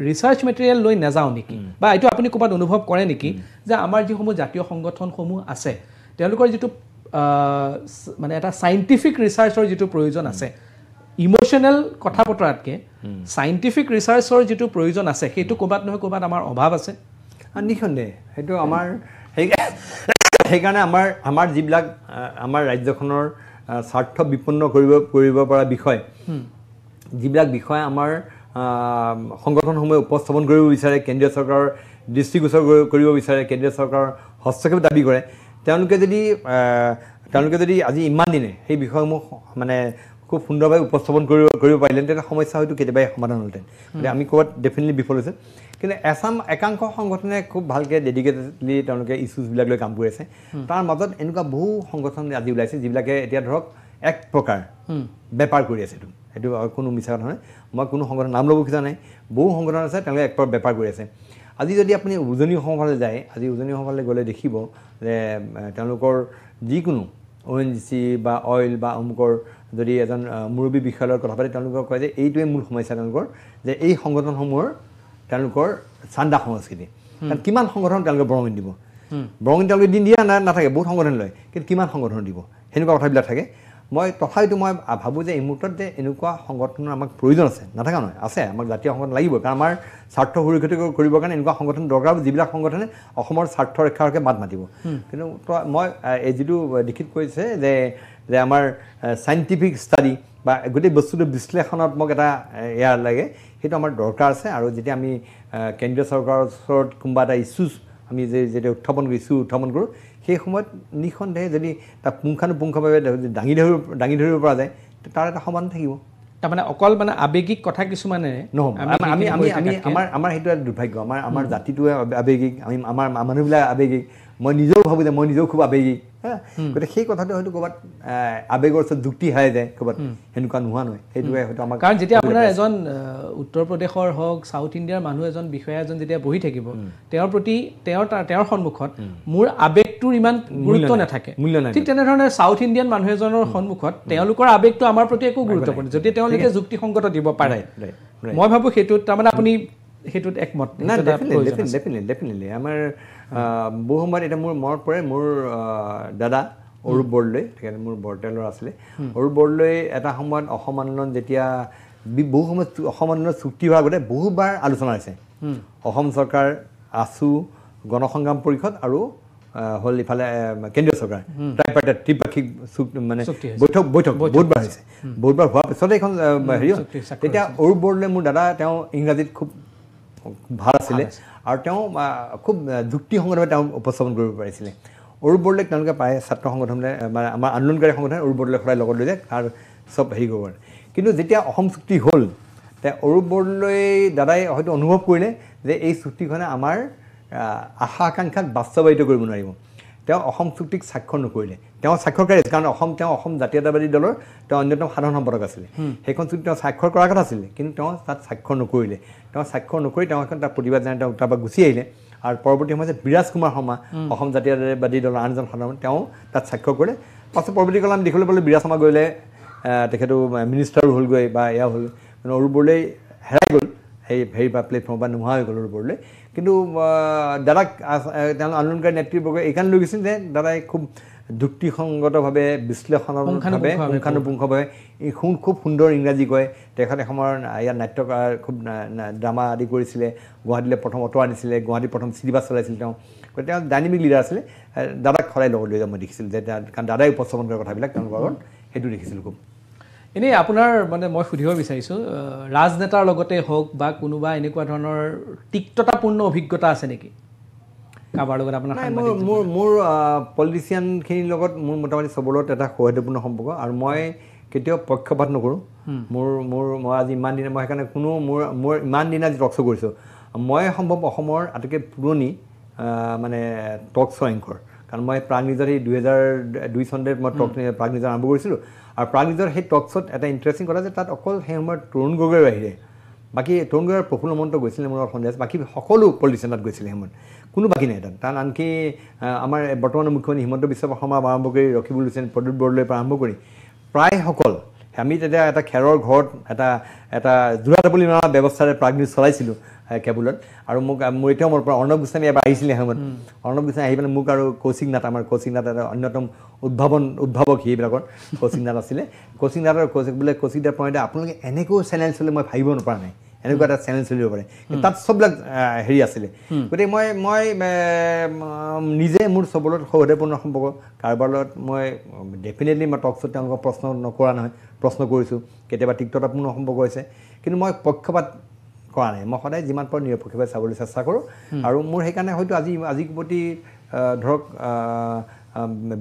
research material লৈ নাযাওঁ নেকি বা এইটো আপুনি ক'ৰবাত অনুভৱ কৰে নেকি যে আমাৰ যিসমূহ জাতীয় সংগঠনসমূহ আছে তেওঁলোকৰ যিটো মানে এটা চাইণ্টিফিক ৰিচাৰ্চৰ যিটো প্ৰয়োজন আছে ইমোশ্যনেল কথা বতৰাতকৈ চাইণ্টিফিক ৰিচাৰ্চৰ যিটো প্ৰয়োজন আছে সেইটো ক'ৰবাত নহয় ক'ৰবাত আমাৰ অভাৱ আছে নিঃসন্দেহে সেইটো আমাৰ সেইকাৰণে আমাৰ যিবিলাক আমাৰ ৰাজ্যখনৰ স্বাৰ্থ বিপন্ন কৰিব পৰা বিষয় যিবিলাক বিষয় আমাৰ সংগঠনসমূহে উপস্থাপন কৰিব বিচাৰে কেন্দ্ৰীয় চৰকাৰৰ দৃষ্টিগোচৰ কৰিব বিচাৰে কেন্দ্ৰীয় চৰকাৰৰ হস্তক্ষেপ দাবী কৰে তেওঁলোকে যদি আজি ইমান দিনে সেই বিষয়সমূহ মানে খুব সুন্দৰভাৱে উপস্থাপন কৰিব পাৰিলেহেঁতেন তেতিয়া সমস্যা হয়তো কেতিয়াবাই সমাধান হ'লহেঁতেন গতিকে আমি ক'ৰবাত ডেফিনেটলি বিফল হৈছে কিন্তু একাংশ সংগঠনে খুব ভালকৈ ডেডিকেটেডলি তেওঁলোকে ইছ্যুজবিলাক লৈ কাম কৰি আছে তাৰ মাজত এনেকুৱা বহু সংগঠন আজি ওলাইছে যিবিলাকে এতিয়া ধৰক এক প্ৰকাৰ বেপাৰ কৰি আছে সেইটো কোনো মিছা কথা নহয় মই কোনো সংগঠন নাম ল'ব খোজা নাই বহু সংগঠন আছে তেওঁলোকে এক প্ৰকাৰ বেপাৰ কৰি আছে আজি যদি আপুনি উজনি অসমলৈ যায় আজি উজনি অসমলৈ গ'লে দেখিব যে তেওঁলোকৰ যিকোনো ONGC বা অইল বা অমুকৰ যদি এজন মুৰব্বী বিষয়াৰ কথা পাতে তেওঁলোকে কয় যে এইটোৱে মূল সমস্যা তেওঁলোকৰ যে এই সংগঠনসমূহৰ তেওঁলোকৰ চান্দা সংস্কৃতি কাৰণ কিমান সংগঠন তেওঁলোকে বৰঙণি দিব বৰঙণি তেওঁলোকে দিন দিয়া নাথাকে বহুত সংগঠন লয় কিন্তু কিমান সংগঠন দিব সেনেকুৱা কথাবিলাক থাকে তথাপিতো মই ভাবোঁ যে এই মুহূৰ্তত যে এনেকুৱা সংগঠনৰ আমাক প্ৰয়োজন আছে নাথাকা নহয় আছে আমাক জাতীয় সংগঠন লাগিব কাৰণ আমাৰ স্বাৰ্থ সুৰক্ষিত কৰিবৰ কাৰণে এনেকুৱা সংগঠন দৰকাৰ যিবিলাক সংগঠনে অসমৰ স্বাৰ্থ ৰক্ষাৰ হকে মাত মাতিব কিন্তু মই এই যিটো লিখিত কৈছে যে আমাৰ চাইণ্টিফিক ষ্টাডি বা গোটেই বস্তুটো বিশ্লেষণাত্মক এটা এয়া লাগে সেইটো আমাৰ দৰকাৰ আছে আৰু যেতিয়া আমি কেন্দ্ৰীয় চৰকাৰৰ ওচৰত কোনোবা এটা ইছ্যুজ আমি যেতিয়া উত্থাপন কৰোঁ সেই সময়ত নিঃসন্দেহে যদি তাক পুংখানুপুংখভাৱে দাঙি ধৰিব পৰা যায় তাৰ এটা সমাধান থাকিব তাৰমানে অকল মানে আৱেগিক কথা কিছুমানে নহ'ব আমাৰ সেইটো এটা দুৰ্ভাগ্য আমাৰ জাতিটোৱে আৱেগিক আমাৰ মানুহবিলাক আৱেগিক মই নিজেও ভাবোঁ যে মই নিজেও খুব আৱেগিক গতিকে সেই কথাটো হয়তো ক'ৰবাত আৱেগৰ ওচৰত যুক্তি হেৰাই যায় ক'ৰবাত সেনেকুৱা নোহোৱা নহয় সেইটোৱে হয়তো আমাক কাৰণ যেতিয়া আপোনাৰ এজন উত্তৰ প্ৰদেশৰ হওক চাউথ ইণ্ডিয়াৰ মানুহ এজন বিষয়া এজন যেতিয়া বহি থাকিব তেওঁৰ প্ৰতি তেওঁৰ সন্মুখত মোৰ আৱেগটোৰ ইমান গুৰুত্ব নাথাকে ঠিক তেনেধৰণে চাউথ ইণ্ডিয়ান মানুহ এজনৰ সন্মুখত তেওঁলোকৰ আৱেগটো আমাৰ প্ৰতি একো গুৰুত্বপূৰ্ণ যদি তেওঁলোকে যুক্তিসংগত দিব পাৰে মই ভাবোঁ সেইটোত তাৰমানে আপুনি সেইটোত একমত ডেফিনেটলি আমাৰ বহু সময়ত এতিয়া মোৰ মনত পৰে মোৰ দাদা অৰূপ বৰদলৈ তেখেতে মোৰ বৰতেলৰ আছিলে অৰূপ বৰদলৈ এটা সময়ত অসম আন্দোলন যেতিয়া বহু সময়ত অসম আন্দোলনৰ চুক্তি হোৱাৰ আগতে বহুবাৰ আলোচনা হৈছে অসম চৰকাৰ আছু গণসংগ্ৰাম পৰিষদ আৰু হ'ল ইফালে কেন্দ্ৰীয় চৰকাৰ ত্ৰিপাক্ষিক মানে বৈঠক বহুতবাৰ হৈছে বহুতবাৰ হোৱাৰ পিছতে এইখন হেৰি তেতিয়া অৰূপ বৰদলৈ মোৰ দাদা তেওঁ ইংৰাজীত খুব ভাল আছিলে আৰু তেওঁ খুব যুক্তিসংগতভাৱে তেওঁ উপস্থাপন কৰিব পাৰিছিলে অৰূপ বৰদলৈক তেওঁলোকে প্ৰায় ছাত্ৰ সংগঠনে আমাৰ আন্দোলনকাৰী সংগঠনে অৰূপ বৰদলৈ সদায় লগত লৈ যায় তাৰ চব হেৰি কৰিব পাৰে কিন্তু যেতিয়া অসম চুক্তি হ'ল তে অৰূপ বৰদলৈ দাদাই হয়তো অনুভৱ কৰিলে যে এই চুক্তিখনে আমাৰ আশা আকাংক্ষাক বাস্তৱায়িত কৰিব নোৱাৰিব তেওঁ অসম চুক্তিক স্বাক্ষৰ নকৰিলে তেওঁ স্বাক্ষৰকাৰী কাৰণ তেওঁ অসম জাতীয়তাবাদী দলৰ তেওঁ অন্যতম সাধাৰণ সম্পাদক আছিলে সেইখন চুক্তি তেওঁ স্বাক্ষৰ কৰাৰ কথা আছিলে কিন্তু তেওঁ তাত স্বাক্ষৰ নকৰিলে তেওঁ স্বাক্ষৰ নকৰি তেওঁ এখন তাত প্ৰতিবাদ জনাই তেওঁ তাৰপৰা গুচি আহিলে আৰু পৰৱৰ্তী সময়ত বিৰাজ কুমাৰ শৰ্মা অসম জাতীয়তাবাদী দলৰ আন এজন সাধাৰণ তেওঁ তাত স্বাক্ষৰ কৰিলে পাছত পৰৱৰ্তী কালত আমি দেখিবলৈ পালোঁ বিৰাজ শৰ্মা গ'লে তেখেতো মিনিষ্টাৰো হ'লগৈ বা এয়া হ'ল অৰূপ বৰদলৈ হেৰাই গ'ল সেই হেৰি বা প্লেটফৰ্মৰ পৰা নোহোৱা হৈ গ'ল অৰূপ বৰদলৈ কিন্তু দাদাক তেওঁ আন্দোলনকাৰী নেতৃবৰ্গই এইকাৰণে লৈ গৈছিল যে দাদাই খুব যুক্তিসংগতভাৱে বিশ্লেষণাত্মকভাৱে পুংখানুপুংখভাৱে খুব সুন্দৰ ইংৰাজী কয় তেখেতে এসময়ৰ ইয়াত নাট্যকাৰ খুব ড্ৰামা আদি কৰিছিলে গুৱাহাটীলৈ প্ৰথম অটো আনিছিলে গুৱাহাটীত প্ৰথম চিটি বাছ চলাইছিল তেওঁ ডাইনামিক লিডাৰ আছিলে দাদাক সদায় লগত লৈ যাম মই দেখিছিলোঁ যে কাৰণ দাদাই উপস্থাপন কৰা কথাবিলাক তেওঁলোকৰ আগত সেইটো দেখিছিলোঁ খুব এনেই আপোনাৰ মানে মই সুধিব বিচাৰিছোঁ ৰাজনেতাৰ লগতে হওক বা কোনোবা এনেকুৱা ধৰণৰ তিক্ততাপূৰ্ণ অভিজ্ঞতা আছে নেকি কাৰোবাৰ লগত আপোনাৰ মোৰ পলিটিচিয়ানখিনিৰ লগত মোৰ মোটামুটি চবৰ লগত এটা সৌহাৰ্দ্যপূৰ্ণ সম্পৰ্ক আৰু মই কেতিয়াও পক্ষপাত নকৰোঁ মই আজি ইমান দিনে মই সেইকাৰণে মোৰ ইমান দিনে আজি টক শ্ব' কৰিছোঁ মই সম্ভৱ অসমৰ আটাইতকৈ পুৰণি মানে টক শ্ব' এংকৰ কাৰণ মই প্ৰাগ নিউজত সেই 2002 চনতে মই প্ৰাগ নিউজ আৰম্ভ কৰিছিলোঁ আৰু প্ৰাগ নিউজৰ সেই টক শ্ব'ত এটা ইণ্টাৰেষ্টিং কথা যে তাত অকল সেই সময়ত তৰুণ গগৈৰ বাহিৰে বাকী তৰুণ গগৈৰ প্ৰফুল্ল মহন্ত গৈছিলে মোৰ সন্দেহ আছে বাকী সকলো পলিটিচিয়ান তাত গৈছিলে সময়ত কোনো বাকী নাই তাত কাৰণ আনকি আমাৰ বৰ্তমানৰ মুখ্যমন্ত্ৰী হিমন্ত বিশ্ব শৰ্মা আৰম্ভ কৰি ৰকিবুল হুছেইন প্ৰদ্যুৎ বৰদলৈৰ পৰা আৰম্ভ কৰি প্ৰায়সকল আমি তেতিয়া এটা খেৰৰ ঘৰত এটা যোৰা টেপুলি মৰা ব্যৱস্থাৰে প্ৰাগ নিউজ চলাইছিলোঁ কেবুলত আৰু মোক মোৰ এতিয়াও মোৰ পৰা অৰ্ণৱ গোস্বামী এবাৰ আহিছিলে সময়ত অৰ্ণৱ গোস্বামী আহি পেলাই মোক আৰু কৌশিক নাথ আমাৰ কৌশিক নাথ এটা অন্যতম উদ্ভাৱক সেইবিলাকৰ কৌশিক নাথ আছিলে কৌশিক নাথৰ বোলে কৌশিক নাথ পইণ্টে আপোনালোকে এনেকৈ চেনেল চলে মই ভাবিব নপৰা নাই এনেকুৱা এটা চেনেল চলিব পাৰে তাত চববিলাক হেৰি আছিলে গতিকে মই নিজে মোৰ চবৰ লগত সৌহাৰ্দ্যপূৰ্ণ সম্পৰ্ক কাৰোবাৰ লগত মই ডেফিনেটলি মই টক শ্ব'ত তেওঁলোকক প্ৰশ্ন নকৰা নহয় প্ৰশ্ন কৰিছোঁ কেতিয়াবা তিক্ততাপূৰ্ণ সম্পৰ্ক হৈছে কিন্তু মই পক্ষপাত কৰা নাই মই সদায় যিমান পাৰোঁ নিৰপেক্ষভাৱে চাবলৈ চেষ্টা কৰোঁ আৰু মোৰ সেইকাৰণে হয়তো আজিৰ প্ৰতি ধৰক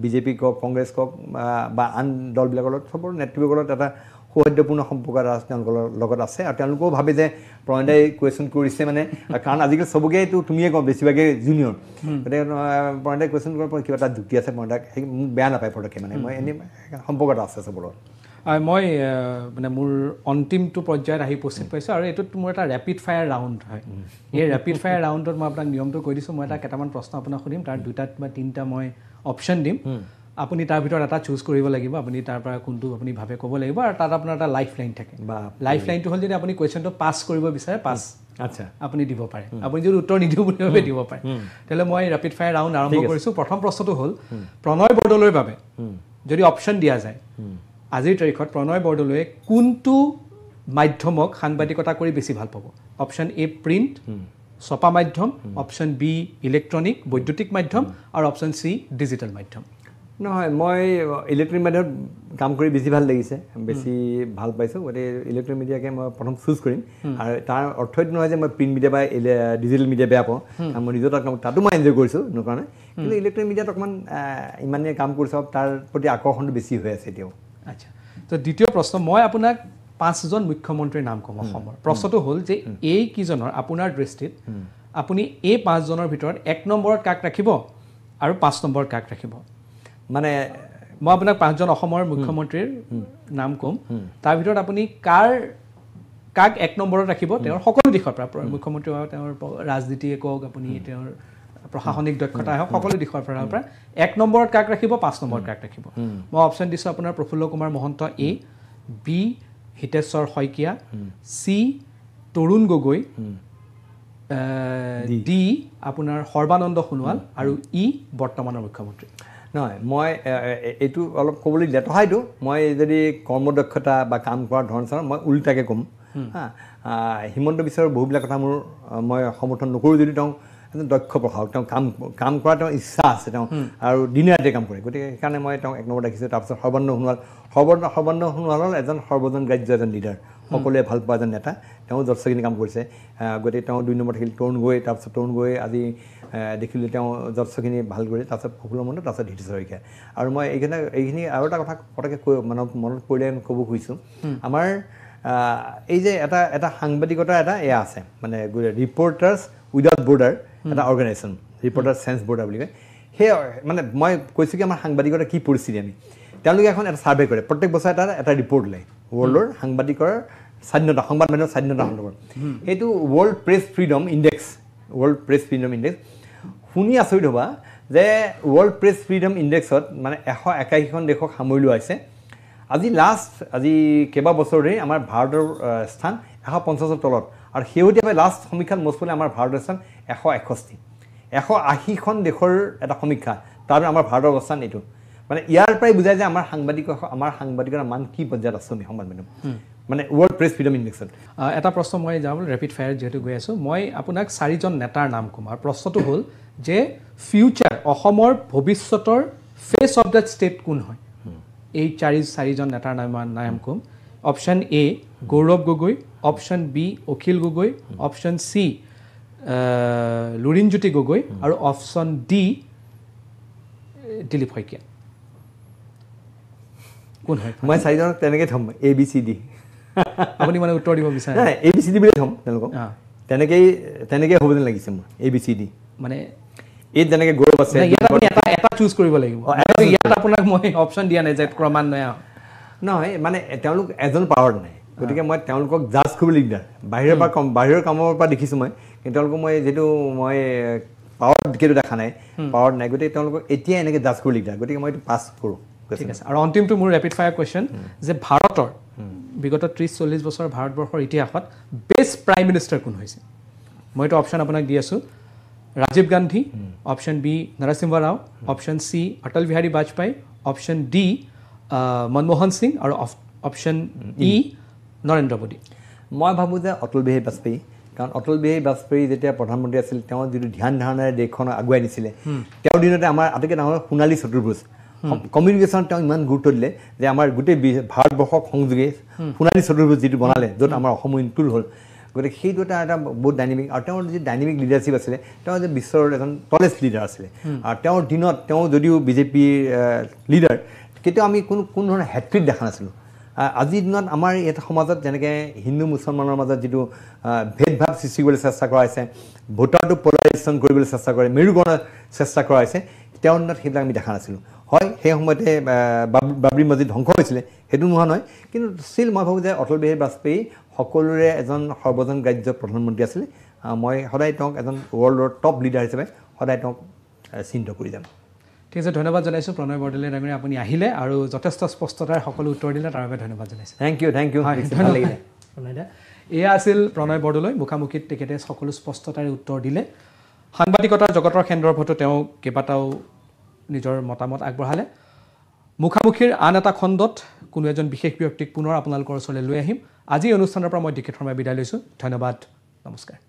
বিজেপি কওক কংগ্ৰেছ কওক বা আন দলবিলাকৰ লগত চবৰ নেতৃবৰ্গৰ লগত এটা সৌহাৰ্দ্যপূৰ্ণ সম্পৰ্ক তেওঁলোকৰ লগত আছে আৰু তেওঁলোকেও ভাবে যে প্ৰণয়দাই কুৱেশ্যন কৰিছে মানে কাৰণ আজিকালি চবকেতো তুমিয়ে কওঁ বেছিভাগেই জুনিয়ৰ গতিকে প্ৰণয়দাই কুৱেশ্যন কৰাৰ পৰা কিবা এটা যুক্তি আছে প্ৰণয়দাক সেই মোক বেয়া নাপায় ফটককৈ মানে মই এনেই সম্পৰ্ক এটা আছে চবৰ লগত মই মানে মোৰ অন্তিমটো পৰ্যায়ত আহি উপস্থিত পাইছোঁ আৰু এইটোত মোৰ এটা ৰেপিড ফায়াৰ ৰাউণ্ড হয় এই ৰেপিড ফায়াৰ ৰাউণ্ডত মই আপোনাক নিয়মটো কৈ দিছোঁ মই এটা কেইটামান প্ৰশ্ন আপোনাক সুধিম তাৰ 2টা বা 3টা মই অপশ্যন দিম আপুনি তাৰ ভিতৰত এটা চুজ কৰিব লাগিব আপুনি তাৰ পৰা কোনটো আপুনি ভাবে ক'ব লাগিব আৰু তাত আপোনাৰ এটা লাইফ লাইন থাকে বা লাইফ লাইনটো হ'ল যদি আপুনি কুৱেশ্যনটো পাছ কৰিব বিচাৰে পাছ আচ্ছা আপুনি দিব পাৰে আপুনি যদি উত্তৰ নিদিওঁ বুলি ভাবে দিব পাৰে তেতিয়াহ'লে মই ৰেপিড ফায়াৰ ৰাউণ্ড আৰম্ভ কৰিছোঁ প্ৰথম প্ৰশ্নটো হ'ল প্ৰণয় বৰদলৈৰ বাবে যদি অপশ্যন দিয়া যায় আজিৰ তাৰিখত প্ৰণয় বৰদলৈয়ে কোনটো মাধ্যমক সাংবাদিকতা কৰি বেছি ভাল পাব অপশ্যন এ প্ৰিণ্ট ছপা মাধ্যম অপশ্যন বি ইলেক্ট্ৰনিক বৈদ্যুতিক মাধ্যম আৰু অপশ্যন চি ডিজিটেল মাধ্যম নহয় মই ইলেক্ট্ৰনিক মিডিয়াত কাম কৰি বেছি ভাল লাগিছে বেছি ভাল পাইছোঁ গতিকে ইলেক্ট্ৰনিক মিডিয়াকে মই প্ৰথম চুজ কৰিম আৰু তাৰ অৰ্থ এইটো নহয় যে মই প্ৰিণ্ট মিডিয়া বা ডিজিটেল মিডিয়া বেয়া পাওঁ মই নিজৰ তাতো মই এনজয় কৰিছোঁ নোকাৰণে কিন্তু ইলেক্ট্ৰনিক মিডিয়াত অকণমান ইমানেই কাম কৰিছোঁ তাৰ প্ৰতি আকৰ্ষণটো বেছি হৈ আছে এতিয়াও আচ্ছা তো দ্বিতীয় প্ৰশ্ন মই আপোনাক 5জন মুখ্যমন্ত্ৰীৰ নাম ক'ম অসমৰ প্ৰশ্নটো হ'ল যে এই কিজনৰ আপোনাৰ দৃষ্টিত আপুনি এই 5জনৰ ভিতৰত 1 নম্বৰত কাক ৰাখিব আৰু 5 নম্বৰত কাক ৰাখিব মানে মই আপোনাক 5জন অসমৰ মুখ্যমন্ত্ৰীৰ নাম ক'ম তাৰ ভিতৰত আপুনি কাক 1 নম্বৰত ৰাখিব তেওঁৰ সকলো দিশৰ পৰা মুখ্যমন্ত্ৰী হওক তেওঁৰ ৰাজনীতিয়ে কওক আপুনি তেওঁৰ প্ৰশাসনিক দক্ষতা হওক সকলো দিশৰ পৰা 1 নম্বৰত কাক ৰাখিব 5 নম্বৰত কাক ৰাখিব মই অপশ্যন দিছোঁ আপোনাৰ Prafulla Kumar Mahanta A B Hiteswar Saikia C Tarun Gogoi D আপোনাৰ সৰ্বানন্দ সোণোৱাল আৰু ই বৰ্তমানৰ মুখ্যমন্ত্ৰী নহয় মই এইটো অলপ ক'বলৈ দিলে হয়তো মই যদি কৰ্মদক্ষতা বা কাম কৰাৰ ধৰণ চাওঁ মই উল্টাকৈ ক'ম হিমন্ত বিশ্বৰ বহুবিলাক কথা মই সমৰ্থন নকৰোঁ যদি তেওঁ এজন দক্ষ প্ৰশাসক তেওঁ কাম কৰা তেওঁৰ ইচ্ছা আছে তেওঁ আৰু দিনে ৰাতিয়ে কাম কৰে গতিকে সেইকাৰণে মই তেওঁক 1 নম্বৰত ৰাখিছোঁ তাৰপিছত সৰ্বানন্দ সোণোৱাল হ'ল এজন সৰ্বজন গ্ৰাহ্য এজন লিডাৰ সকলোৱে ভাল পোৱা এজন নেতা তেওঁ যথেষ্টখিনি কাম কৰিছে গতিকে তেওঁ 2 নম্বৰত থাকিল তৰুণ গগৈ তাৰপিছত তৰুণ গগৈ আজি দেখিলোঁ তেওঁ যথেষ্টখিনি ভাল কৰি তাৰপিছত প্ৰফুল্ল মহন্ত তাৰপিছত হিতেশ্বৰ শইকীয়া আৰু মই এইখিনি আৰু এটা কথা পটককৈ মনত পৰিলে ক'ব খুজিছোঁ আমাৰ এই যে এটা সাংবাদিকতাৰ এটা এয়া আছে মানে ৰিপৰ্টাৰ্ছ উইদাউট বৰ্ডাৰ এটা অৰ্গেনাইজেশ্যন ৰিপৰ্টাৰ্ছ চেঞ্চ বৰ্ডাৰ বুলি কয় সেই মানে মই কৈছোঁ কি আমাৰ সাংবাদিকতা কি পৰিস্থিতি আমি তেওঁলোকে এখন এটা ছাৰ্ভে কৰে প্ৰত্যেক বছৰে এটা ৰিপৰ্ট ওলায় ৱৰ্ল্ডৰ সাংবাদিকৰ স্বাধীনতা সংবাদ মাধ্যমৰ স্বাধীনতা সন্দৰ্ভত সেইটো ৱৰ্ল্ড প্ৰেছ ফ্ৰীডম ইণ্ডেক্স শুনি আচৰিত হ'বা যে ৱৰ্ল্ড প্ৰেছ ফ্ৰীডম ইণ্ডেক্সত মানে 181খন দেশক সামৰি লোৱা হৈছে আজি কেইবা বছৰ ধৰি আমাৰ ভাৰতৰ স্থান 150ৰ তলত আৰু শেহতীয়াভাৱে লাষ্ট সমীক্ষাত মষ্ট প্ৰবলি আমাৰ ভাৰতৰ স্থান 180খন দেশৰ এটা সমীক্ষা তাৰ আমাৰ ভাৰতৰ অৱস্থান এইটো মানে ইয়াৰ পৰাই বুজায় যে আমাৰ সাংবাদিকৰ মান কি পৰ্যায়ত আছে আমি সংবাদ মাধ্যম মানে ৱৰ্ল্ড প্ৰেছ ফ্ৰীডম ইণ্ডেক্সত এটা প্ৰশ্ন মই যাওঁ ৰেপিড ফায়াৰ যিহেতু গৈ আছোঁ মই আপোনাক 4জন নেতাৰ নাম ক'ম আৰু প্ৰশ্নটো হ'ল যে ফিউচাৰ অসমৰ ভৱিষ্যতৰ ফেচ অফ দ্য ষ্টেট কোন হয় এই 4জন নেতাৰ নাম ক'ম option A Gaurav Gogoi option B Akhil Gogoi option C Lurinjyoti Gogoi আৰু অপশ্যন ডি দিলীপ শইকীয়া কোন হয় মই 4জনক তেনেকৈ থ'ম ABCD আপুনি মানে উত্তৰ দিব বিচাৰে নাই ABCD বুলি থ'ম তেওঁলোকক তেনেকৈ হ'ব যেন লাগিছে মোৰ ABCD মানে এই যেনেকৈ গৌৰৱ আছে এটা চুজ কৰিব লাগিব ইয়াত আপোনাক মই অপশ্যন দিয়া নাই যে ক্ৰমান্বয়ে নহয় মানে তেওঁলোক এজন পাৱাৰ নাই গতিকে মই তেওঁলোকক জাজ কৰিবলৈ দিগদাৰ বাহিৰৰ কামৰ পৰা দেখিছোঁ মই কিন্তু তেওঁলোকক মই যিহেতু মই পাৱাৰ কেতিয়াও দেখা নাই পাৱাৰ নাই গতিকে তেওঁলোকক এতিয়া এনেকৈ জাজ কৰিবলৈ দিগদাৰ গতিকে মই এইটো পাছ কৰোঁ ঠিক আছে আৰু অন্তিমটো মোৰ ৰেপিড ফায়াৰ কুৱেশ্যন যে ভাৰতৰ বিগত 30-40 বছৰ ভাৰতবৰ্ষৰ ইতিহাসত বেষ্ট প্ৰাইম মিনিষ্টাৰ কোন হৈছে মই এইটো অপশ্যন আপোনাক দি আছোঁ Rajiv Gandhi option B Narasimha Rao option C Atal Bihari Vajpayee option D Manmohan Singh আৰু অপশ্যন ই নৰেন্দ্ৰ মোদী মই ভাবোঁ যে অটল বিহাৰী বাজপেয়ী কাৰণ অটল বিহাৰী বাজপেয়ী যেতিয়া প্ৰধানমন্ত্ৰী আছিল তেওঁ যিটো ধ্যান ধাৰণাৰে দেশখন আগুৱাই নিছিলে তেওঁৰ দিনতে আমাৰ আটাইতকৈ ডাঙৰ সোণালী চতুৰ্ভুজ কমিউনিকেশ্যনত তেওঁ ইমান গুৰুত্ব দিলে যে আমাৰ গোটেই ভাৰতবৰ্ষক সংযোগে সোণালী চতুৰ্ভুজ যিটো বনালে য'ত আমাৰ অসম ইনক্লুড হ'ল গতিকে সেইটো এটা বহুত ডাইনেমিক আৰু তেওঁৰ যি ডাইনেমিক লিডাৰশ্বিপ আছিলে তেওঁ যে বিশ্বৰ এজন টলেষ্ট লিডাৰ আছিলে আৰু তেওঁৰ দিনত তেওঁ যদিও বিজেপিৰ লিডাৰ কেতিয়াও আমি কোনো ধৰণৰ হেট্ৰিক দেখা নাছিলোঁ আজিৰ দিনত আমাৰ এটা সমাজত যেনেকৈ হিন্দু মুছলমানৰ মাজত যিটো ভেদভাৱ সৃষ্টি কৰিবলৈ চেষ্টা কৰা হৈছে ভোটাৰটো পলাৰাইজেশ্যন কৰিবলৈ চেষ্টা কৰে মেৰুকৰণৰ চেষ্টা কৰা হৈছে তেওঁৰ দিনত সেইবিলাক আমি দেখা নাছিলোঁ হয় সেই সময়তে বাবৰি মছজিদ ধ্বংস হৈছিলে সেইটো নোহোৱা নহয় কিন্তু ষ্টিল মই ভাবোঁ যে অটল বিহাৰী বাজপেয়ী সকলোৰে এজন সৰ্বজন গ্ৰাহ্য প্ৰধানমন্ত্ৰী আছিলে মই সদায় তেওঁক এজন ৱৰ্ল্ডৰ টপ লিডাৰ হিচাপে সদায় তেওঁক চিহ্নিত কৰি যাম ঠিক আছে ধন্যবাদ জনাইছোঁ প্ৰণয় বৰদলৈ ডাঙৰীয়া আপুনি আহিলে আৰু যথেষ্ট স্পষ্টতাৰে সকলো উত্তৰ দিলে তাৰ বাবে ধন্যবাদ জনাইছোঁ থেংক ইউ ভাল লাগিলে প্ৰণয় দা এয়া আছিল প্ৰণয় বৰদলৈ মুখামুখিত তেখেতে সকলো স্পষ্টতাৰে উত্তৰ দিলে সাংবাদিকতাৰ জগতৰ সন্দৰ্ভতো তেওঁ কেইবাটাও নিজৰ মতামত আগবঢ়ালে মুখামুখিৰ আন এটা খণ্ডত কোনো এজন বিশেষ ব্যক্তিক পুনৰ আপোনালোকৰ ওচৰলৈ লৈ আহিম আজি অনুষ্ঠানৰ পৰা মই দীক্ষিত শৰ্মাই বিদায় লৈছোঁ ধন্যবাদ নমস্কাৰ